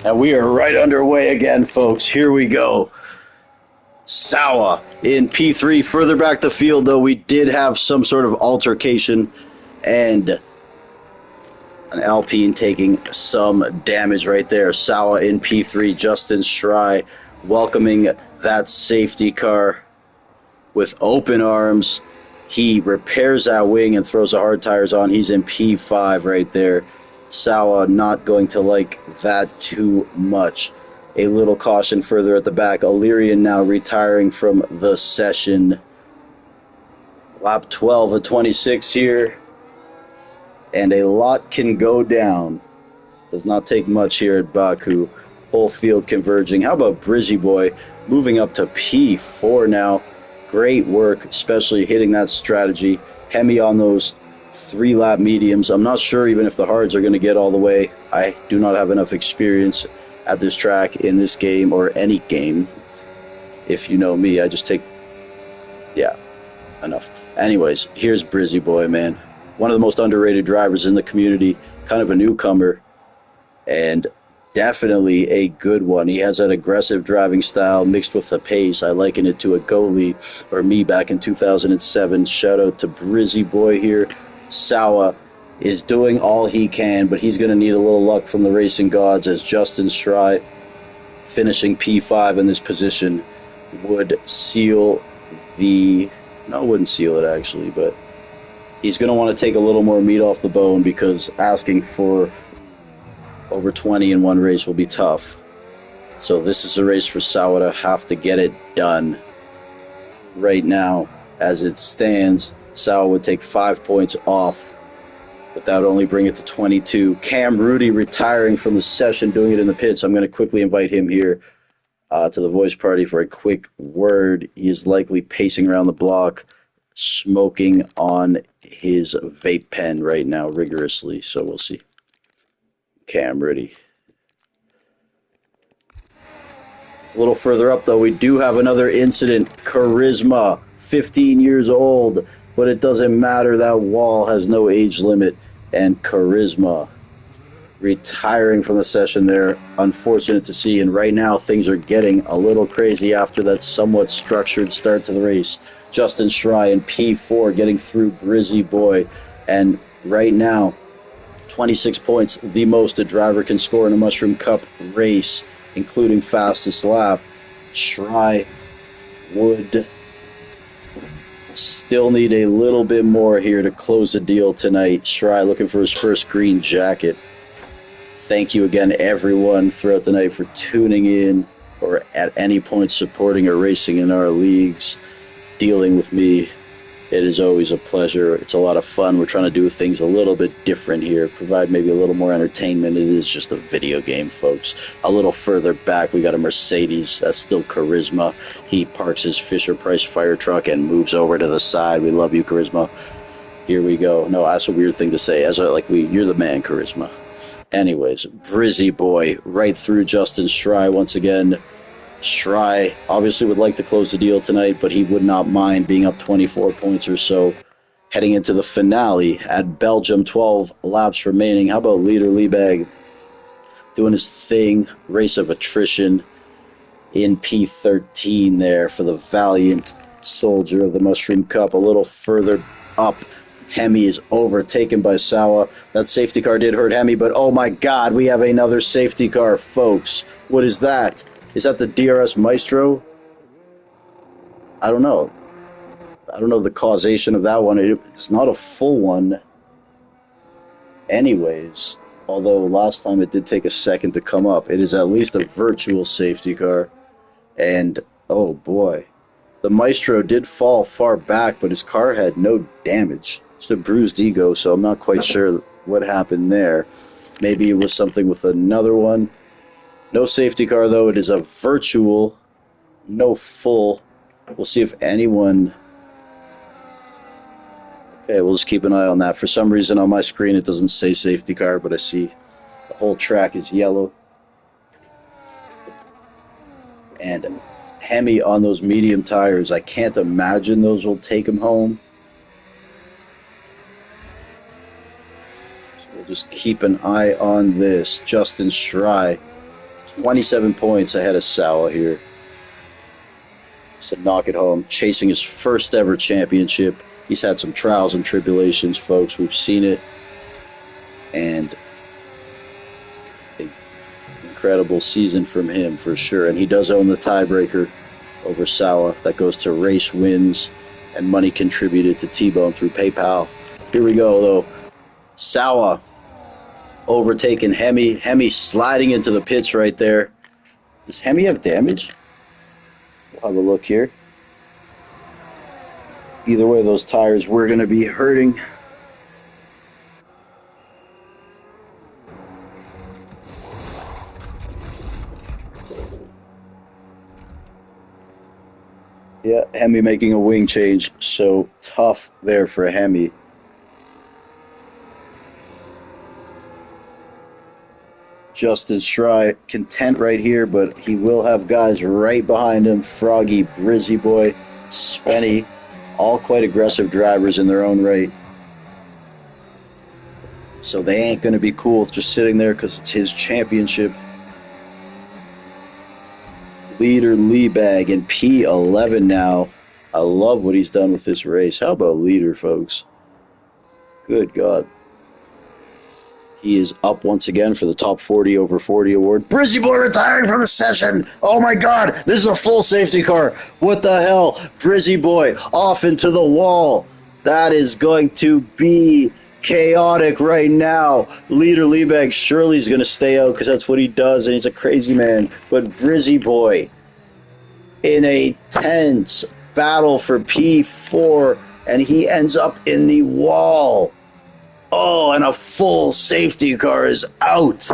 And we are right underway again, folks. Here we go. Sawa in P3. Further back the field, though, we did have some sort of altercation and an Alpine taking some damage right there. Sawa in P3. Justin Schrei welcoming that safety car with open arms. He repairs that wing and throws the hard tires on. He's in P5 right there. Sawa not going to like that too much. A little caution further at the back. Illyrian now retiring from the session. Lap 12 of 26 here. And a lot can go down. Does not take much here at Baku. Whole field converging. How about Brizzy Boy moving up to P4 now? Great work, especially hitting that strategy. Hemi on those 3-lap mediums. I'm not sure even if the hards are going to get all the way. I do not have enough experience at this track, in this game, or any game. If you know me, I just take... Yeah, enough. Anyways, here's Brizzy Boy, man. One of the most underrated drivers in the community. Kind of a newcomer. And definitely a good one. He has that aggressive driving style mixed with the pace. I liken it to a goalie or me back in 2007. Shout out to Brizzy Boy here. Sawa is doing all he can, but he's going to need a little luck from the racing gods, as Justin Schrei, finishing P5 in this position, would seal the... No, it wouldn't seal it actually, but he's going to want to take a little more meat off the bone, because asking for over 20 in one race will be tough. So this is a race for Sawa to have to get it done. Right now, as it stands, Sawa would take 5 points off, but that would only bring it to 22. Cam Rudy retiring from the session, doing it in the pits. I'm going to quickly invite him here to the voice party for a quick word. He is likely pacing around the block, smoking on his vape pen right now rigorously, so we'll see. Cam Rudy. A little further up, though, we do have another incident. Charisma, 15 years old, but it doesn't matter. That wall has no age limit. And Charisma retiring from the session there. Unfortunate to see. And right now, things are getting a little crazy after that somewhat structured start to the race. Justin Schrei in P4 getting through Brizzy Boy. And right now, 26 points, the most a driver can score in a Mushroom Cup race, including fastest lap. Schrei would still need a little bit more here to close the deal tonight. Schrei looking for his first green jacket. Thank you again, everyone, throughout the night for tuning in or at any point supporting or racing in our leagues, dealing with me. It is always a pleasure. It's a lot of fun. We're trying to do things a little bit different here, provide maybe a little more entertainment. It is just a video game, folks. A little further back, we got a Mercedes. That's still Charisma. He parks his Fisher-Price fire truck and moves over to the side. We love you, Charisma. Here we go. No, that's a weird thing to say. You're the man, Charisma. Anyways, Brizzy Boy right through Justin Schrei once again. Schrei obviously would like to close the deal tonight, but he would not mind being up 24 points or so heading into the finale at Belgium. 12 laps remaining. How about Leader Liebag doing his thing? Race of attrition in P13 there for the valiant soldier of the Mushroom Cup. A little further up, Hemi is overtaken by Sawa. That safety car did hurt Hemi, but oh my god, we have another safety car, folks. What is that? Is that the DRS Maestro? I don't know. I don't know the causation of that one. It's not a full one. Anyways, although last time it did take a second to come up, it is at least a virtual safety car. And, oh boy. The Maestro did fall far back, but his car had no damage. Just a bruised ego, so I'm not quite sure what happened there. Maybe it was something with another one. No safety car, though. It is a virtual, no full. We'll see if anyone... Okay, we'll just keep an eye on that. For some reason on my screen it doesn't say safety car, but I see the whole track is yellow. And Hemi on those medium tires, I can't imagine those will take him home. So we'll just keep an eye on this. Justin Schrei 27 points ahead of Sawa here. So knock it home. Chasing his first ever championship. He's had some trials and tribulations, folks. We've seen it. And an incredible season from him for sure. And he does own the tiebreaker over Sawa. That goes to race wins and money contributed to T-Bone through PayPal. Here we go, though. Sawa overtaking Hemi. Hemi sliding into the pits right there. Does Hemi have damage? We'll have a look here. Either way, those tires were going to be hurting. Yeah, Hemi making a wing change. So tough there for Hemi. Justin Schrei content right here, but he will have guys right behind him. Froggy, Brizzy Boy, Spenny, all quite aggressive drivers in their own right. So they ain't going to be cool with just sitting there because it's his championship. Leader Liebag in P11 now. I love what he's done with this race. How about Leader, folks? Good God. He is up once again for the top 40 over 40 award. Brizzy Boy retiring from the session. Oh my God, this is a full safety car. What the hell? Brizzy Boy off into the wall. That is going to be chaotic right now. Leader Liebag surely is going to stay out because that's what he does and he's a crazy man. But Brizzy Boy in a tense battle for P4 and he ends up in the wall. Oh, and a full safety car is out.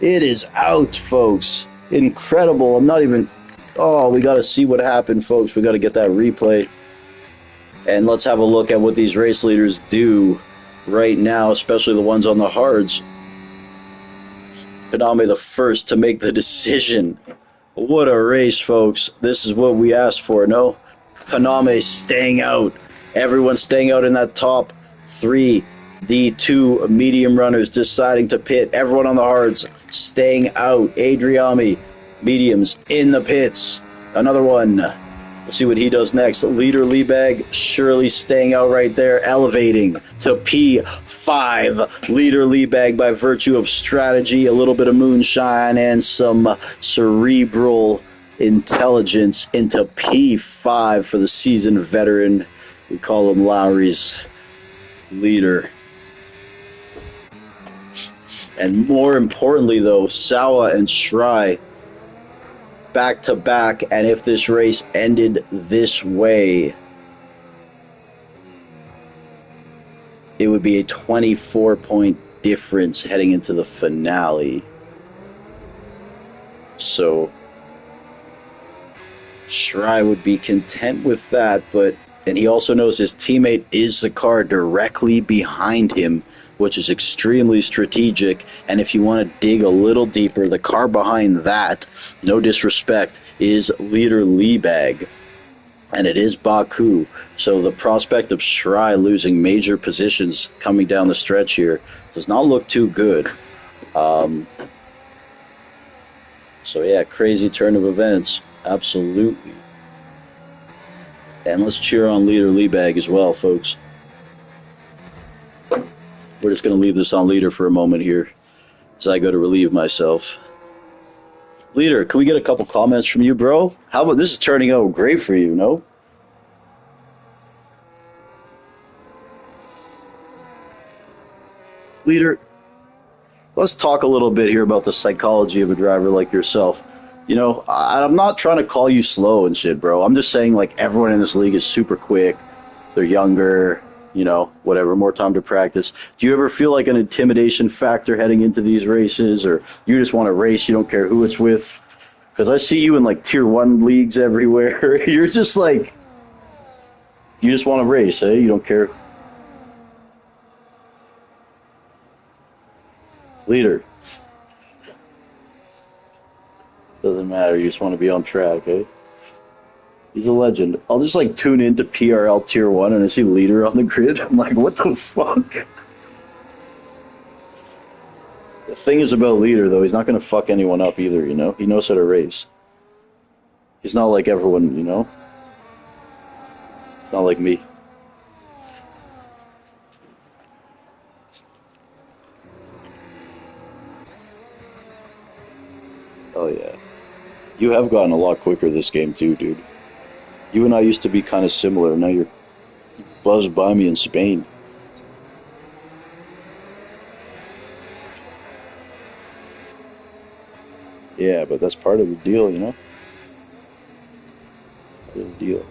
It is out, folks. Incredible. I'm not even... Oh, we got to see what happened, folks. We got to get that replay. And let's have a look at what these race leaders do right now, especially the ones on the hards. Konami the first to make the decision. What a race, folks. This is what we asked for, no? Konami staying out. Everyone staying out in that top three. The two medium runners deciding to pit. Everyone on the hards staying out. Adriami, mediums in the pits. Another one. We'll see what he does next. Leader Liebag surely staying out right there, elevating to P5. Leader Liebag by virtue of strategy, a little bit of moonshine, and some cerebral intelligence into P5 for the seasoned veteran. We call him Lowry's leader. And more importantly, though, Sawa and Schrei back to back. And if this race ended this way, it would be a 24-point difference heading into the finale. So Schrei would be content with that, and he also knows his teammate is the car directly behind him, which is extremely strategic. And if you want to dig a little deeper, the car behind that, no disrespect, is Leader Liebag. And it is Baku. So the prospect of Schrei losing major positions coming down the stretch here does not look too good. So yeah, crazy turn of events. Absolutely. And let's cheer on Leader Liebag as well, folks. We're just going to leave this on Leader for a moment here as I go to relieve myself. Leader, can we get a couple comments from you, bro? How about this is turning out great for you, no? Leader, let's talk a little bit here about the psychology of a driver like yourself. You know, I'm not trying to call you slow and shit, bro. I'm just saying, like, everyone in this league is super quick. They're younger, you know, whatever, more time to practice. Do you ever feel like an intimidation factor heading into these races, or you just want to race, you don't care who it's with? Because I see you in, like, tier 1 leagues everywhere. You're just like, you just want to race, eh? You don't care. Leader. Doesn't matter, you just want to be on track, eh? He's a legend. I'll just like tune into PRL Tier 1 and I see Leader on the grid. I'm like, what the fuck? The thing is about Leader, though, he's not going to fuck anyone up either, you know? He knows how to race. He's not like everyone, you know? It's not like me. Oh, yeah. You have gotten a lot quicker this game, too, dude. You and I used to be kind of similar. Now you're buzzed by me in Spain. Yeah, but that's part of the deal, you know? Part of the deal.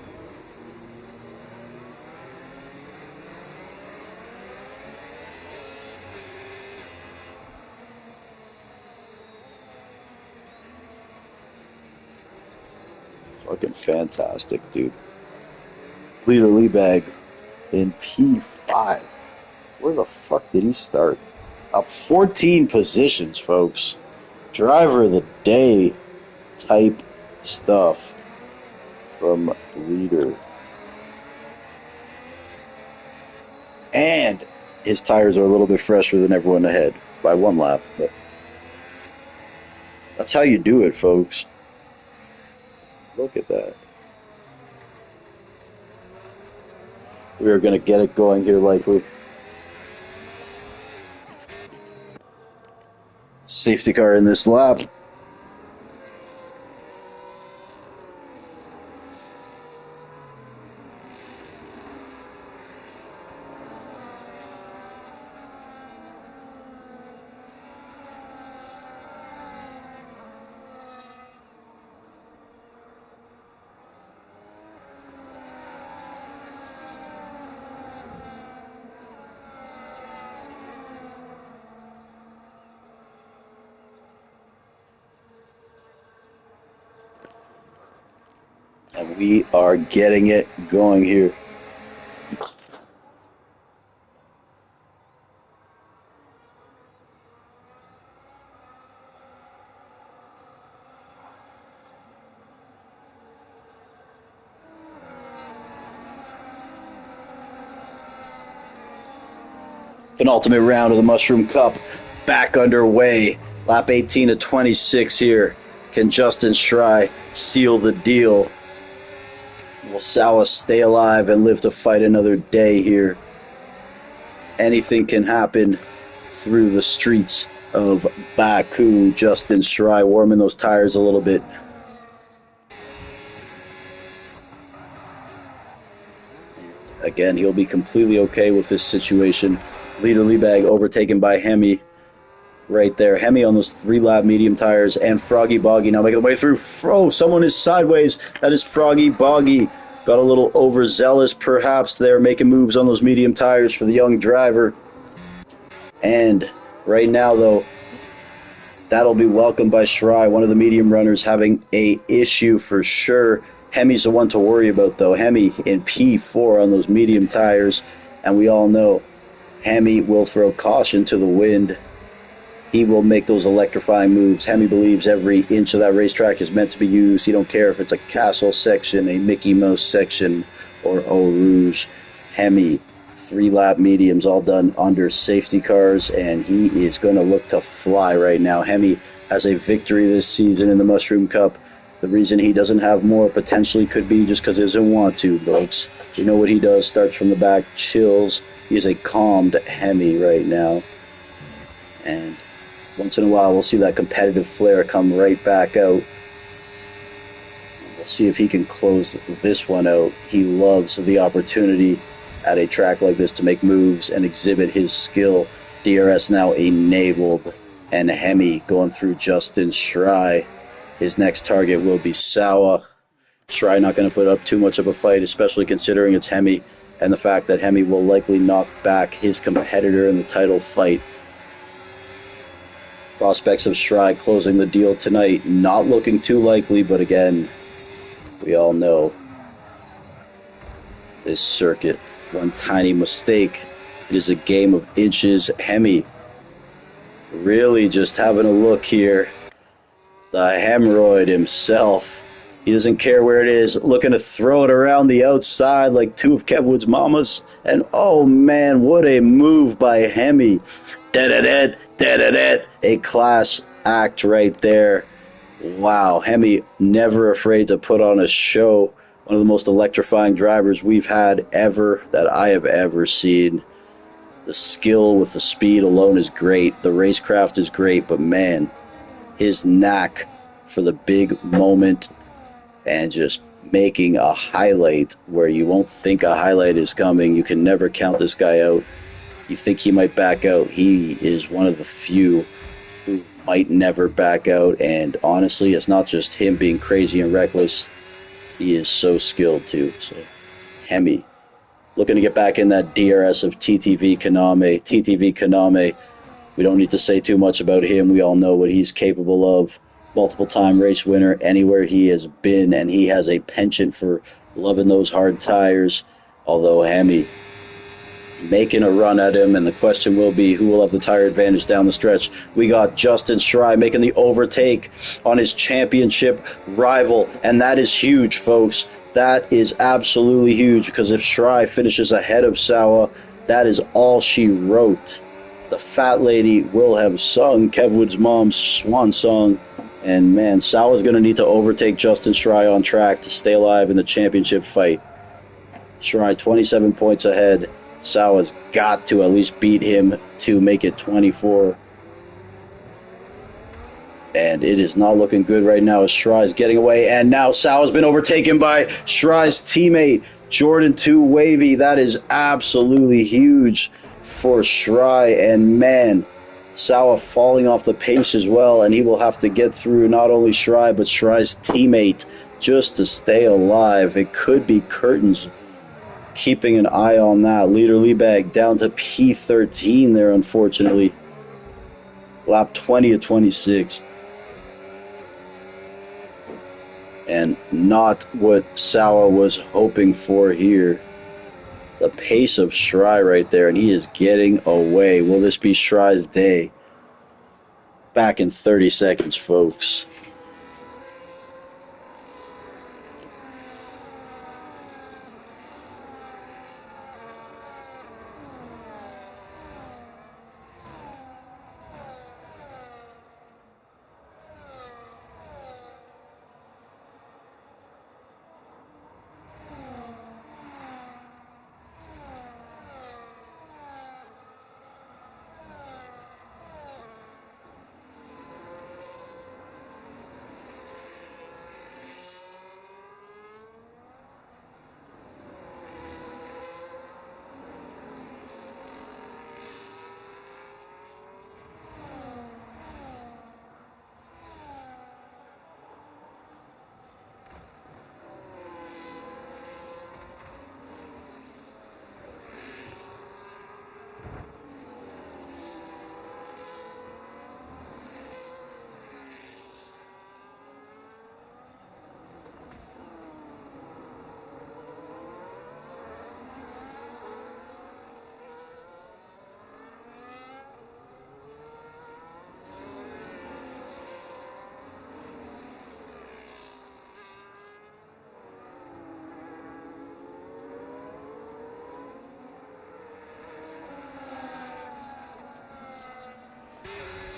Fucking fantastic, dude. Leader Leabag in P5. Where the fuck did he start? Up 14 positions, folks. Driver of the day type stuff from Leader. And his tires are a little bit fresher than everyone ahead by one lap. But that's how you do it, folks. Look at that. We are going to get it going here likely. Safety car in this lap. And we are getting it going here. Penultimate round of the Mushroom Cup back underway. Lap 18 to 26 here. Can Justin Schrei seal the deal? Will Sawa stay alive and live to fight another day here? Anything can happen through the streets of Baku. Justin Schrei warming those tires a little bit. Again, he'll be completely okay with this situation. Leader Liebag overtaken by Hemi right there. Hemi on those 3-lap medium tires, and Froggy Boggy now making the way through. Someone is sideways. That is Froggy Boggy. Got a little overzealous perhaps there, making moves on those medium tires for the young driver. And right now, though, that'll be welcomed by Schrei, one of the medium runners having a issue for sure. Hemi's the one to worry about, though. Hemi in P4 on those medium tires, and we all know Hemi will throw caution to the wind. He will make those electrifying moves. Hemi believes every inch of that racetrack is meant to be used. He don't care if it's a castle section, a Mickey Mouse section, or Eau Rouge. Hemi, 3-lap mediums, all done under safety cars, and he is going to look to fly right now. Hemi has a victory this season in the Mushroom Cup. The reason he doesn't have more potentially could be just because he doesn't want to, folks. You know what he does, starts from the back, chills. He is a calmed Hemi right now. And once in a while, we'll see that competitive flair come right back out. We'll see if he can close this one out. He loves the opportunity at a track like this to make moves and exhibit his skill. DRS now enabled, and Hemi going through Justin Schrei. His next target will be Sawa. Schrei not going to put up too much of a fight, especially considering it's Hemi, and the fact that Hemi will likely knock back his competitor in the title fight. Prospects of Schrei closing the deal tonight, not looking too likely, but again, we all know this circuit. One tiny mistake, it is a game of inches. Hemi really just having a look here. The hemorrhoid himself. He doesn't care where it is, looking to throw it around the outside like two of Kev Wood's mamas. And oh man, what a move by Hemi. Da-da-da, da-da-da. A class act right there. Wow, Hemi never afraid to put on a show. One of the most electrifying drivers we've had ever, that I have ever seen. The skill with the speed alone is great. The racecraft is great, but man, his knack for the big moment and just making a highlight where you won't think a highlight is coming. You can never count this guy out. You think he might back out. He is one of the few who might never back out. And honestly, it's not just him being crazy and reckless. He is so skilled too. So, Hemi, looking to get back in that DRS of TTV Kaname. TTV Kaname, we don't need to say too much about him. We all know what he's capable of. Multiple time race winner anywhere he has been, and he has a penchant for loving those hard tires. Although Hemi making a run at him, and the question will be who will have the tire advantage down the stretch. We got Justin Schrei making the overtake on his championship rival, and that is huge, folks. That is absolutely huge, because if Schrei finishes ahead of Sawa, that is all she wrote. The fat lady will have sung Kev Wood's mom's swan song, and man, Sawa's going to need to overtake Justin Schrei on track to stay alive in the championship fight. Schrei 27 points ahead. Sawa's got to at least beat him to make it 24. And it is not looking good right now as Schrei's getting away. And now Sawa's been overtaken by Schrei's teammate, Jordan 2 Wavy. That is absolutely huge for Schrei. And man, Sawa falling off the pace as well. And he will have to get through not only Schrei, but Schrei's teammate just to stay alive. It could be curtains. Keeping an eye on that. Leader Liebag down to P13 there, unfortunately. Lap 20 of 26. And not what Sawa was hoping for here. The pace of Schrei right there, and he is getting away. Will this be Schrei's day? Back in 30 seconds, folks.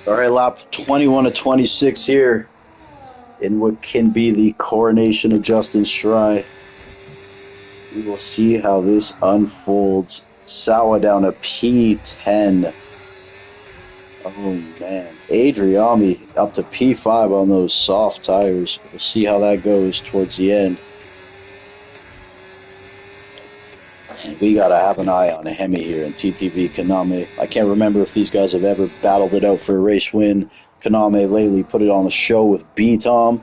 All right, lap 21 of 26 here in what can be the coronation of Justin Schrei. We will see how this unfolds. Sawa down to P10. Oh, man. Adriami up to P5 on those soft tires. We'll see how that goes towards the end. And we got to have an eye on a Hemi here in TTV Kaname. I can't remember if these guys have ever battled it out for a race win. Kaname lately put it on a show with B-Tom,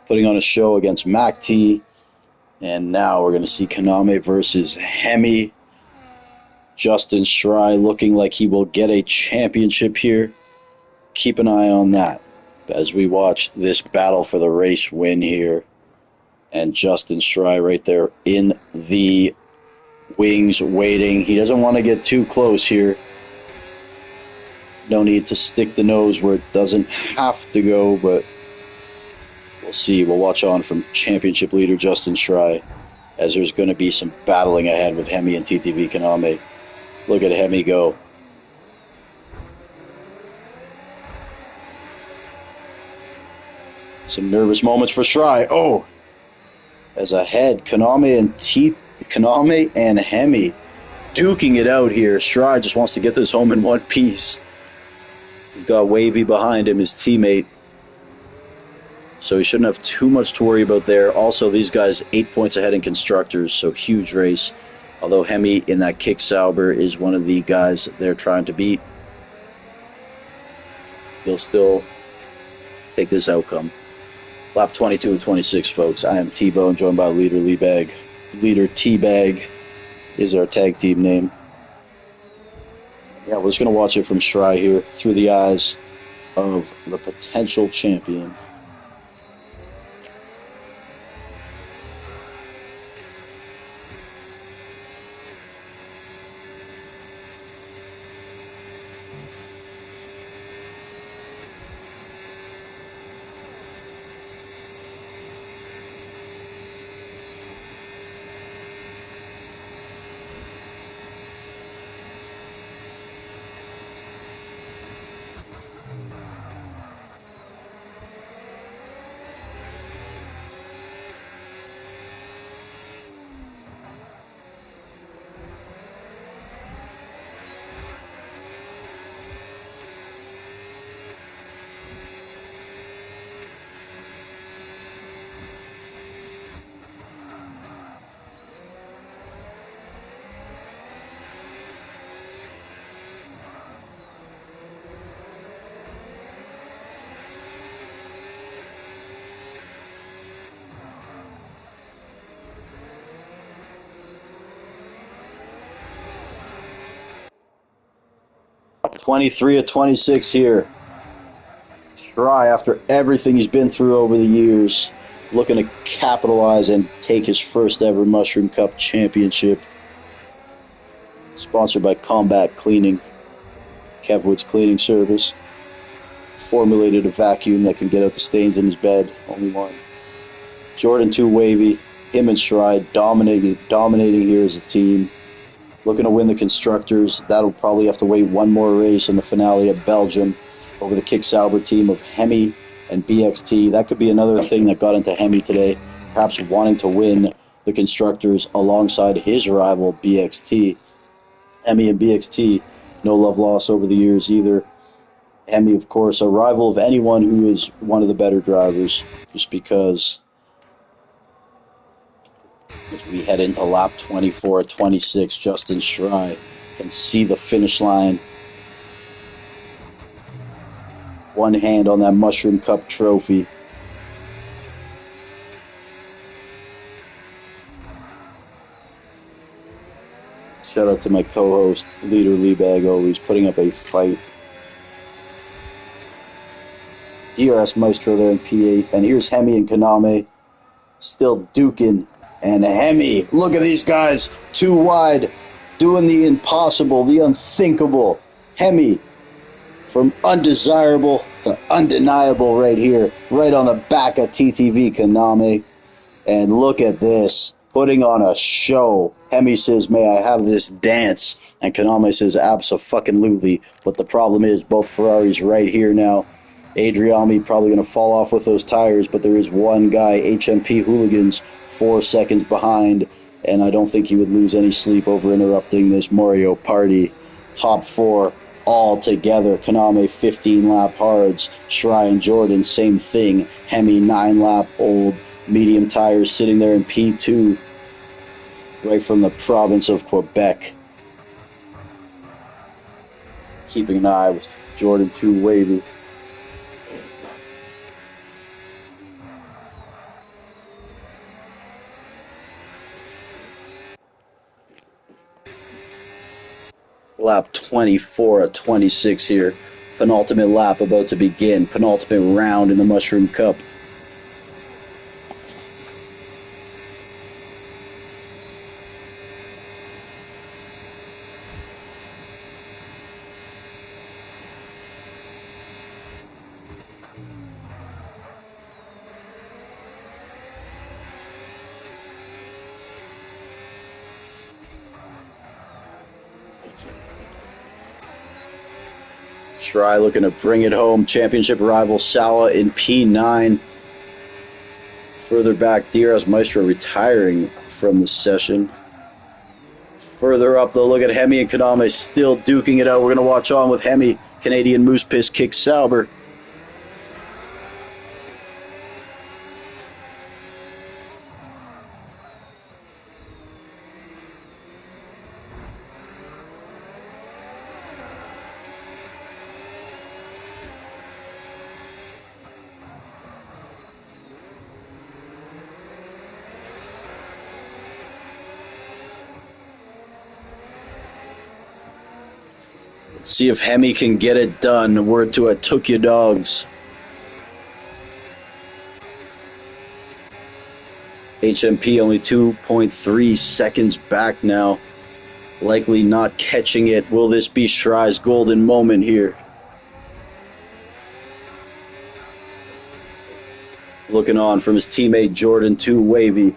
putting on a show against Mac T. And now we're going to see Kaname versus Hemi. Justin Schrei looking like he will get a championship here. Keep an eye on that as we watch this battle for the race win here. And Justin Schrei right there in the wings waiting. He doesn't want to get too close here. No need to stick the nose where it doesn't have to go, but we'll see. We'll watch on from championship leader Justin Schrei as there's going to be some battling ahead with Hemi and TTV Kaname. Look at Hemi go. Some nervous moments for Shry. Oh, as ahead, Konami and Hemi duking it out here. Shry just wants to get this home in one piece. He's got Wavy behind him, his teammate. So he shouldn't have too much to worry about there. Also, these guys 8 points ahead in constructors, so huge race. Although Hemi in that kick Sauber is one of the guys they're trying to beat. He'll still take this outcome. Lap 22 and 26, folks. I am T-Bone, joined by Leader Leabag. Leader T-Bag is our tag team name. Yeah, we're just going to watch it from Shry here through the eyes of the potential champion. '23 of 26 here. Shry, after everything he's been through over the years, looking to capitalize and take his first ever Mushroom Cup championship. Sponsored by Combat Cleaning, Kevwood's cleaning service. Formulated a vacuum that can get out the stains in his bed. Only one. Jordan 2 Wavy, him and Shry dominating here as a team. Looking to win the constructors. That'll probably have to wait one more race in the finale at Belgium over the Kick Sauber team of Hemi and BXT. That could be another thing that got into Hemi today, perhaps wanting to win the constructors alongside his rival BXT. Hemi and BXT, no love lost over the years either. Hemi, of course, a rival of anyone who is one of the better drivers, just because as we head into lap 24 at 26, Justin Shry can see the finish line. One hand on that Mushroom Cup trophy. Shout out to my co-host, Leader Leabag, always putting up a fight. DRS Maestro there in P8, and here's Hemi and Konami still duking. And Hemi, look at these guys, too wide, doing the impossible, the unthinkable. Hemi, from undesirable to undeniable right here, right on the back of TTV Konami. And look at this, putting on a show. Hemi says, may I have this dance? And Konami says, abso-fucking-lutely. But the problem is, both Ferraris right here now. Adriami probably going to fall off with those tires, but there is one guy, HMP Hooligans, 4 seconds behind, and I don't think he would lose any sleep over interrupting this Mario Party. Top 4 all together. Konami 15 lap hards. Shry and Jordan, same thing. Hemi 9 lap old. Medium tires sitting there in P2, right from the province of Quebec. Keeping an eye with Jordan 2 Wavy. Lap 24 at 26 here. Penultimate lap about to begin. Penultimate round in the Mushroom Cup. Shry looking to bring it home. Championship rival Sawa in P9. Further back, Diaz Maestro retiring from the session. Further up, though, look at Hemi and Kaname still duking it out. We're going to watch on with Hemi. Canadian Moose Piss kicks Sauber. Let's see if Hemi can get it done. Word to a took you dogs. HMP only 2.3 seconds back now. Likely not catching it. Will this be Shrai's golden moment here? Looking on from his teammate Jordan 2 Wavy,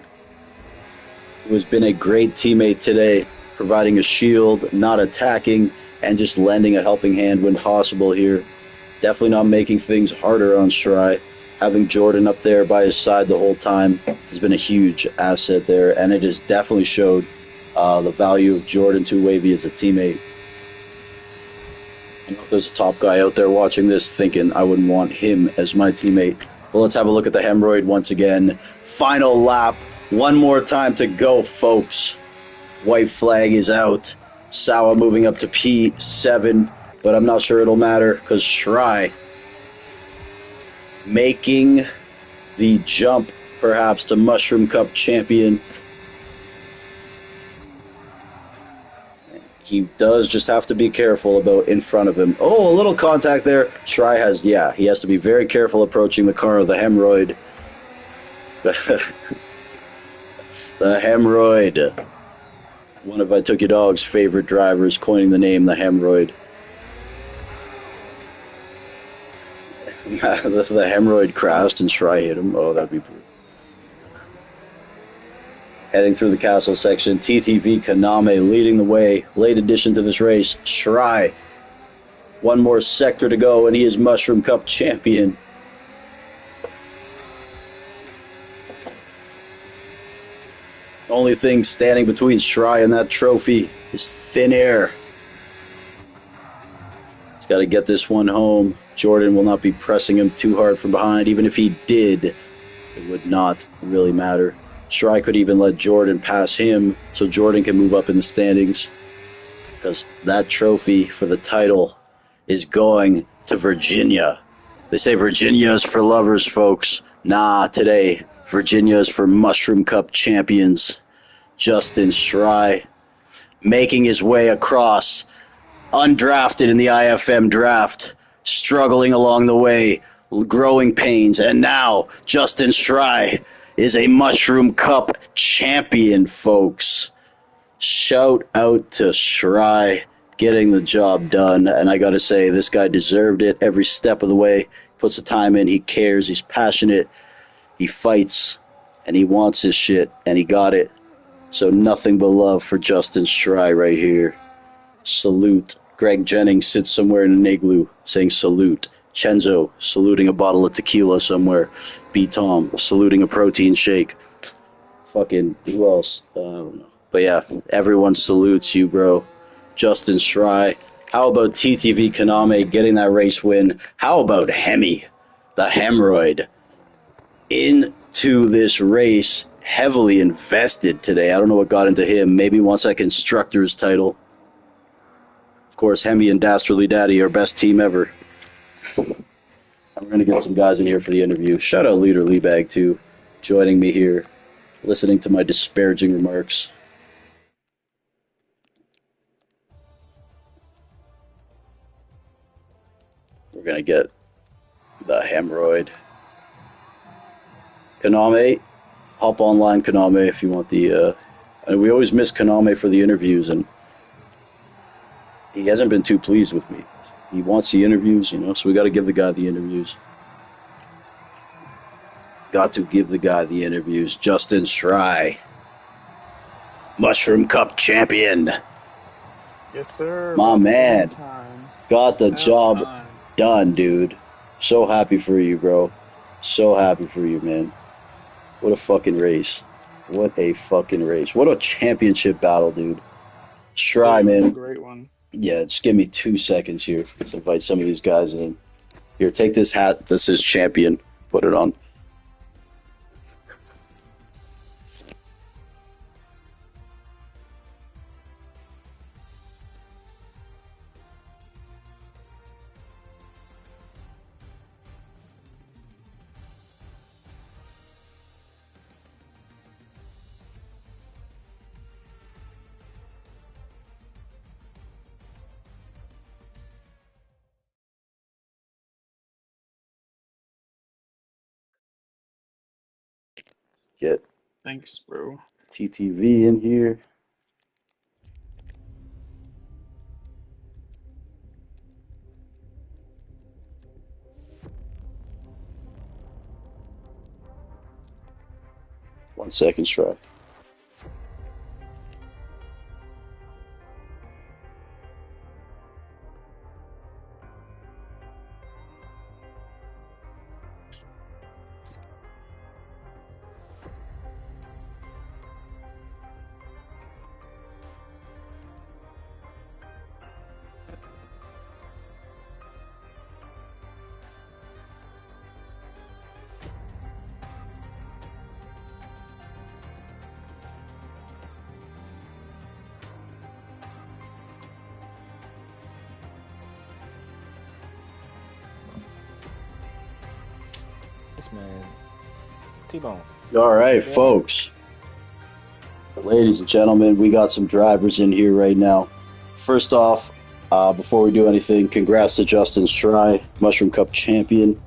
who has been a great teammate today, providing a shield, not attacking, and just lending a helping hand when possible here. Definitely not making things harder on Shrai. Having Jordan up there by his side the whole time has been a huge asset there, and it has definitely showed the value of Jordan 2 Wavy as a teammate. I know if there's a top guy out there watching this thinking I wouldn't want him as my teammate. Well, let's have a look at the Hemorrhoid once again. Final lap. One more time to go, folks. White flag is out. Sawa moving up to P7, but I'm not sure it'll matter because Shrai making the jump, perhaps, to Mushroom Cup champion. He does just have to be careful about in front of him. Oh, a little contact there. Shrai has, yeah, he has to be very careful approaching the car of the Hemorrhoid. The Hemorrhoid. One of I Took Your Dog's favorite drivers, coining the name the Hemorrhoid. The Hemorrhoid crashed and Shrai hit him. Oh, that'd be brutal. Heading through the castle section, TTV Kaname leading the way. Late addition to this race, Shrai. One more sector to go, and he is Mushroom Cup champion. Only thing standing between Shrai and that trophy is thin air. He's got to get this one home. Jordan will not be pressing him too hard from behind. Even if he did, it would not really matter. Shrai could even let Jordan pass him so Jordan can move up in the standings, because that trophy for the title is going to Virginia. They say Virginia is for lovers, folks. Nah, today, Virginia is for Mushroom Cup champions. Justin Shrai making his way across, undrafted in the IFM draft, struggling along the way, growing pains, and now Justin Shrai is a Mushroom Cup champion, folks. Shout out to Shrai getting the job done, and I gotta say, this guy deserved it every step of the way. Puts the time in, he cares, he's passionate, he fights, and he wants his shit, and he got it. So nothing but love for Justin Shrai right here. Salute. Greg Jennings sits somewhere in an igloo saying salute. Chenzo saluting a bottle of tequila somewhere. B. Tom saluting a protein shake. Fucking, who else? I don't know. But yeah, everyone salutes you, bro. Justin Shrai. How about TTV Kaname getting that race win? How about Hemi, the Hemorrhoid, into this race, heavily invested today. I don't know what got into him. Maybe wants that constructor's title. Of course, Hemi and Dastardly Daddy are best team ever. I'm going to get some guys in here for the interview. Shout out Leader Leebag, too, joining me here, listening to my disparaging remarks. We're going to get the Hemorrhoid. Kaname, hop online, Kaname, if you want the... and we always miss Kaname for the interviews, and he hasn't been too pleased with me. He wants the interviews, you know, so we got to give the guy the interviews. Got to give the guy the interviews. Justin Shrai, Mushroom Cup champion. Yes, sir. My man. Got the job done, dude. So happy for you, bro. So happy for you, man. What a fucking race. What a fucking race. What a championship battle, dude. Yeah, Try, it was a man. great one. Yeah, just give me 2 seconds here. Let's invite some of these guys in. Here, take this hat. This is champion. Put it on. Get Thanks, bro. TTV in here. One second, try. This man, T-Bone. All right, What's going on? folks. Ladies and gentlemen, we got some drivers in here right now. First off, before we do anything, congrats to Justin Stry, Mushroom Cup champion,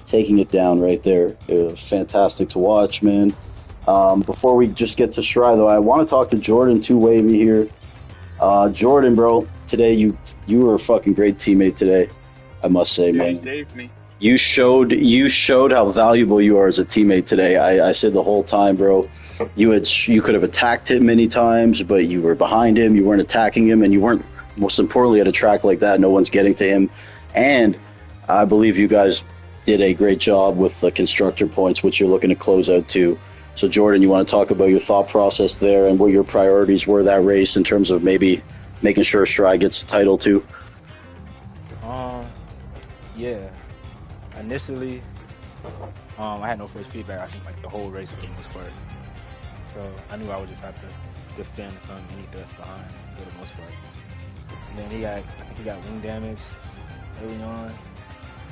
taking it down right there. It was fantastic to watch, man. Before we just get to Stry, though, I want to talk to Jordan Two Wavy here. Jordan, bro, today you were a fucking great teammate today. I must say, Dude, he man. saved me. You showed how valuable you are as a teammate today. I said the whole time, bro. You could have attacked him many times, but you were behind him. You weren't attacking him, and you weren't. Most importantly, at a track like that, no one's getting to him. And I believe you guys did a great job with the constructor points, which you're looking to close out too. So, Jordan, you want to talk about your thought process there and what your priorities were that race in terms of maybe making sure Stry gets the title too? Um, yeah. Initially, I had no first feedback. I think like the whole race for the most part. So I knew I would just have to defend from any dust behind for the most part. And then I think he got wing damage early on.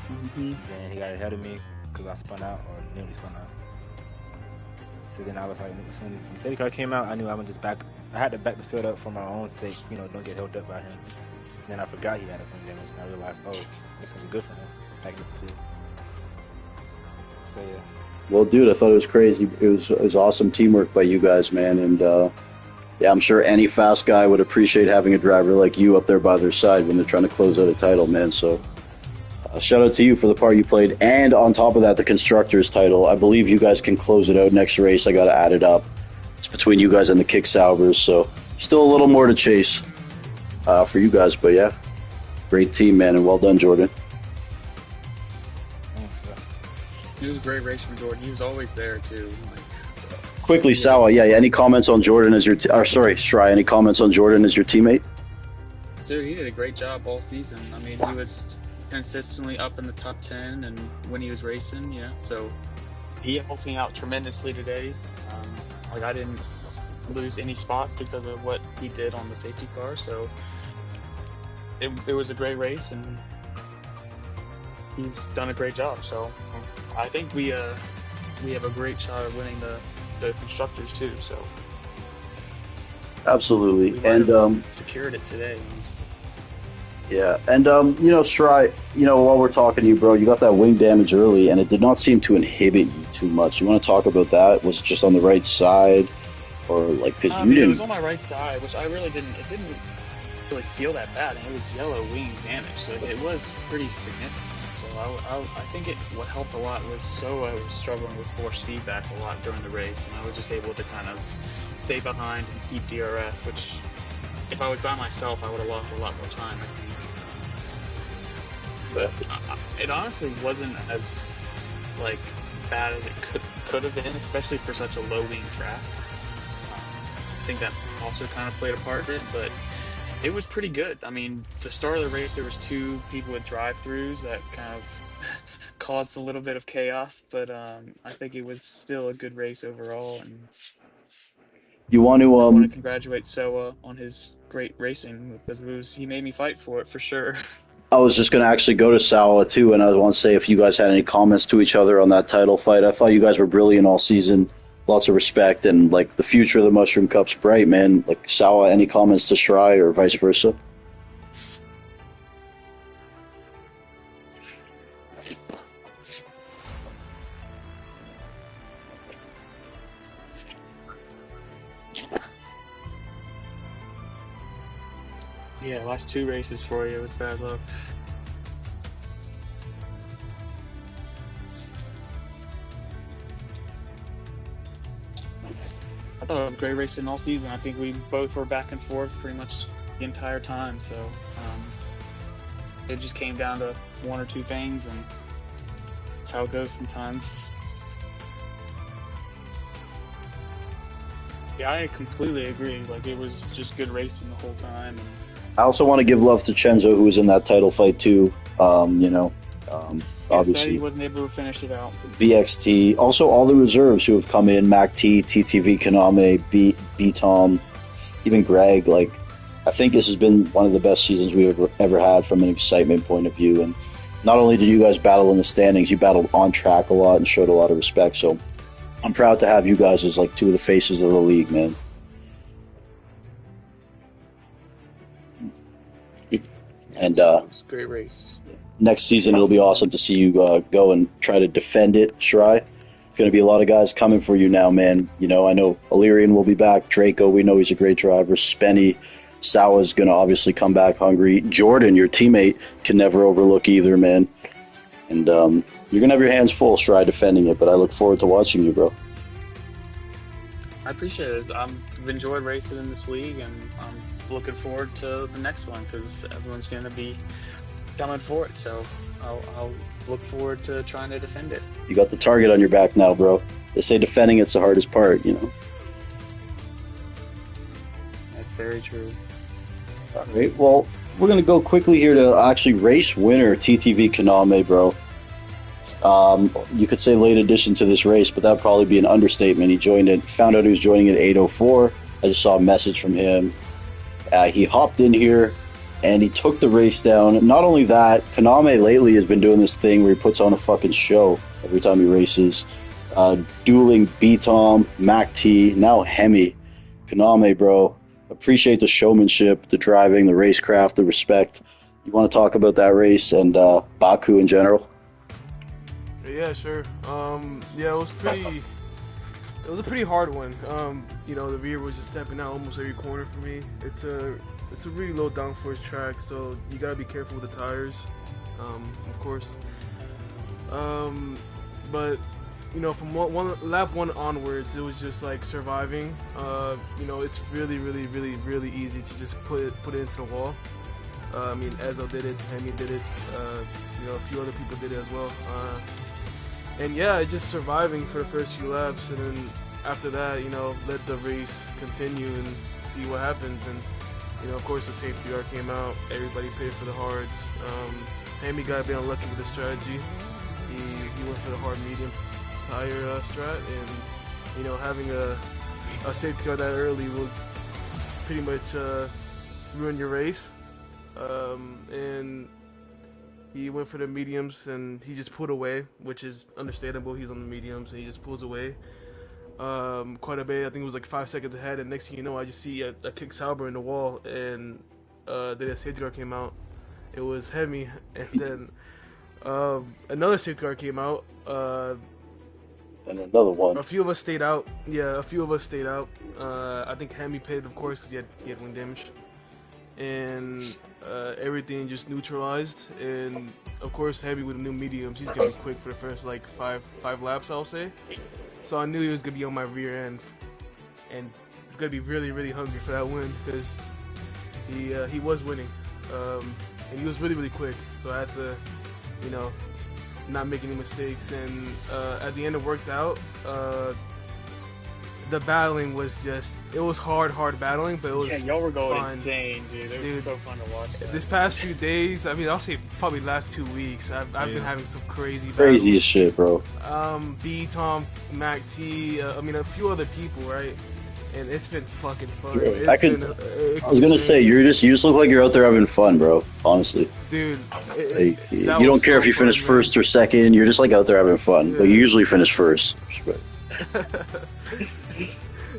Mm-hmm. Then he got ahead of me because I spun out or nearly spun out. So then I was like, as soon as the safety car came out, I knew I would just back. I had to back the field up for my own sake, don't get held up by him. And then I forgot he had a wing damage, and I realized, oh, this is good for him. Back the field. So yeah. Well, dude, I thought it was crazy. It was awesome teamwork by you guys, man. And yeah, I'm sure any fast guy would appreciate having a driver like you up there by their side when they're trying to close out a title, man. So shout out to you for the part you played. And on top of that, the constructors title. I believe you guys can close it out next race. I got to add it up. It's between you guys and the Kick Saubers, so still a little more to chase for you guys. But yeah, great team, man, and well done, Jordan. It was a great race from Jordan. He was always there too. Quickly, Sawa, yeah, any comments on Jordan as your Stry, any comments on Jordan as your teammate? Dude, he did a great job all season. I mean, he was consistently up in the top 10 and when he was racing, so he helped me out tremendously today. I didn't lose any spots because of what he did on the safety car, so it was a great race and he's done a great job. So I think we have a great shot of winning the constructors too. So Absolutely, we might and have secured it today. yeah, and Stry, while we're talking to you, bro, you got that wing damage early, and it did not seem to inhibit you too much. You want to talk about that? Was it just on the right side, or like because you It didn't? was on my right side, which I really didn't. It didn't really feel that bad, and it was yellow wing damage, so it was pretty significant. So I think what helped a lot was I was struggling with force feedback a lot during the race, and I was just able to kind of stay behind and keep DRS, which if I was by myself, I would have lost a lot more time, I think. But it honestly wasn't as bad as it could have been, especially for such a low lean track. I think that also kind of played a part in it, but it was pretty good. I mean, the start of the race, there was two people with drive-throughs that kind of caused a little bit of chaos, but I think it was still a good race overall, and You want to I want to congratulate Soa on his great racing because he made me fight for it for sure. I was just going to actually go to Sawa too, and I want to say if you guys had any comments to each other on that title fight. I thought you guys were brilliant all season. Lots of respect, and like the future of the Mushroom Cup's bright, man. Like Sawa, any comments to Shry or vice versa? Yeah, last two races for you, it was bad luck. I thought it was great racing all season. I think we both were back and forth pretty much the entire time. So it just came down to one or two things, and that's how it goes sometimes. Yeah, I completely agree. Like, it was just good racing the whole time. And I also want to give love to Chenzo, who was in that title fight too. Obviously he wasn't able to finish it out. BXT. Also, all the reserves who have come in: Mac T, TTV, Kaname, B Tom, even Greg. Like, I think this has been one of the best seasons we've ever had from an excitement point of view. And not only did you guys battle in the standings, you battled on track a lot and showed a lot of respect. So I'm proud to have you guys as like two of the faces of the league, man. And it was a great race. Next season, it'll be awesome to see you go and try to defend it, Shry. There's going to be a lot of guys coming for you now, man. You know, I know Illyrian will be back. Draco, we know he's a great driver. Spenny, Sawa's going to obviously come back hungry. Jordan, your teammate, can never overlook either, man. And you're going to have your hands full, Shry, defending it, but I look forward to watching you, bro. I appreciate it. I've enjoyed racing in this league, and I'm looking forward to the next one because everyone's going to be coming for it. So I'll look forward to trying to defend it. You got the target on your back now, bro. They say defending it's the hardest part, you know. That's very true. All right, well, we're going to go quickly here to actually race winner TTV Kaname, bro. You could say late addition to this race, but that would probably be an understatement. He found out he was joining at 8:04. I just saw a message from him. He hopped in here, and he took the race down. Not only that, Kaname lately has been doing this thing where he puts on a fucking show every time he races. Dueling B-Tom, Mac T, now Hemi. Kaname, bro, appreciate the showmanship, the driving, the racecraft, the respect. You want to talk about that race and Baku in general? Yeah, sure. Yeah, it was a pretty hard one. You know, the rear was just stepping out almost every corner for me. It's a really low downforce track, so you gotta be careful with the tires, of course. But you know, from lap one onwards, it was just like surviving. You know, it's really easy to just put it into the wall. I mean, Ezo did it, Hemi did it. You know, a few other people did it as well. And yeah, just surviving for the first few laps, and then after that, you know, let the race continue and see what happens. And you know, of course, the safety car came out. Everybody paid for the hards. Hemi got a bit unlucky with the strategy. He went for the hard medium tire strat, and you know, having a safety car that early will pretty much ruin your race. And he went for the mediums, and he just pulled away, which is understandable. He's on the mediums, and he just pulls away quite a bit. I think it was like 5 seconds ahead, and next thing you know, I just see a kick Sauber in the wall, and then a safety car came out. It was Hemi, and then another safety car came out. And another one. A few of us stayed out. Yeah, a few of us stayed out. I think Hemi paid, of course, because he had wing damage. And everything just neutralized, and of course Hemi with the new mediums, he's gonna be quick for the first like five laps, I'll say. So I knew he was gonna be on my rear end, and he's gonna be really hungry for that win, because he was winning, and he was really quick. So I had to, you know, not make any mistakes, and at the end it worked out. The battling was it was hard battling, but it was y'all were going fun. insane, dude. It was so fun to watch that. This past few days, I mean, I'll say probably last 2 weeks, I've been having some crazy Crazy as shit, bro. B Tom, Mac T, I mean a few other people, right? And it's been fucking fun. I was gonna say you just look like you're out there having fun, bro. Honestly, dude. You don't care if you finish first or second. You're just like out there having fun. Yeah. But you usually finish first.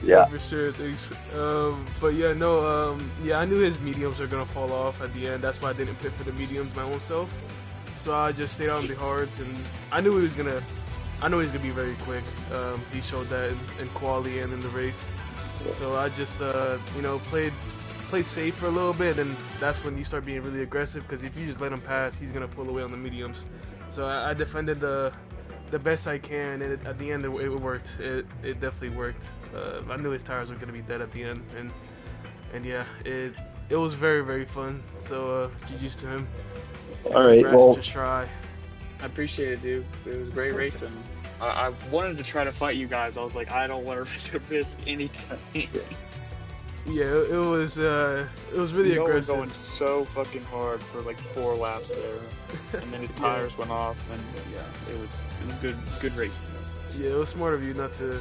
Yeah, for sure. Thanks. But yeah, no. Yeah, I knew his mediums are gonna fall off at the end. That's why I didn't pick for the mediums my own self. So I just stayed on the hards, and I knew he was gonna be very quick. He showed that in quali and in the race. So I just played safe for a little bit, and that's when you start being really aggressive. Because if you just let him pass, he's gonna pull away on the mediums. So I defended the best I can, and at the end it worked. It definitely worked. I knew his tires were gonna be dead at the end, and yeah, it was very, very fun. So GG's to him. All right, well, to try. I appreciate it, dude. It was great racing. I wanted to try to fight you guys. I was like, I don't want to risk anything. Yeah, it was really aggressive. Were going so fucking hard for like 4 laps there, and then his tires went off, and yeah, it was good racing. Yeah, it was smart of you not to.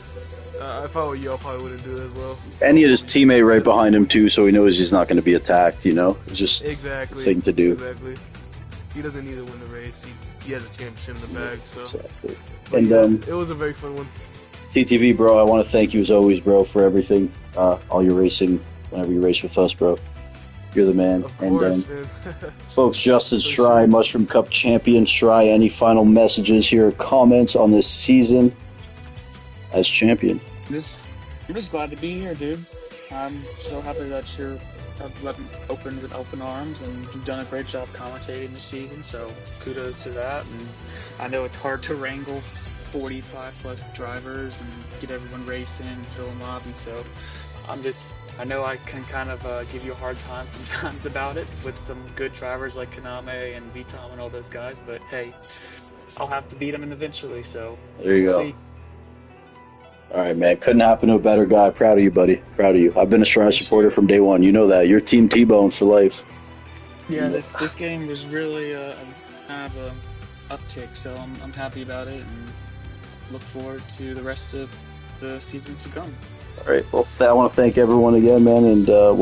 If I were you, I probably wouldn't do it as well. And he had his teammate right behind him too, so he knows he's not going to be attacked. You know, it's just exactly a thing to do. Exactly. He doesn't need to win the race. He has a championship in the bag. So. Exactly. But and it was a very fun one. TTV, bro, I want to thank you as always, bro, for everything. All your racing, whenever you race with us, bro. You're the man. Of course, man. Folks, Justin Stry, Mushroom Cup champion. Stry, any final messages here, comments on this season as champion? I'm just glad to be here, dude. I'm so happy that you're open with open arms, and you've done a great job commentating the season, so kudos to that. And I know it's hard to wrangle 45 plus drivers and get everyone racing and filling lobby, so I know I can kind of give you a hard time sometimes about it with some good drivers like Kaname and Vitom and all those guys, but hey, I'll have to beat them eventually, so there you go. See. All right, man. Couldn't happen to a better guy. Proud of you, buddy. Proud of you. I've been a Stry supporter from day one. You know that. You're Team T-Bone for life. Yeah, this game was really kind of an uptick, so I'm happy about it and look forward to the rest of the season to come. All right. Well, I want to thank everyone again, man, and we'll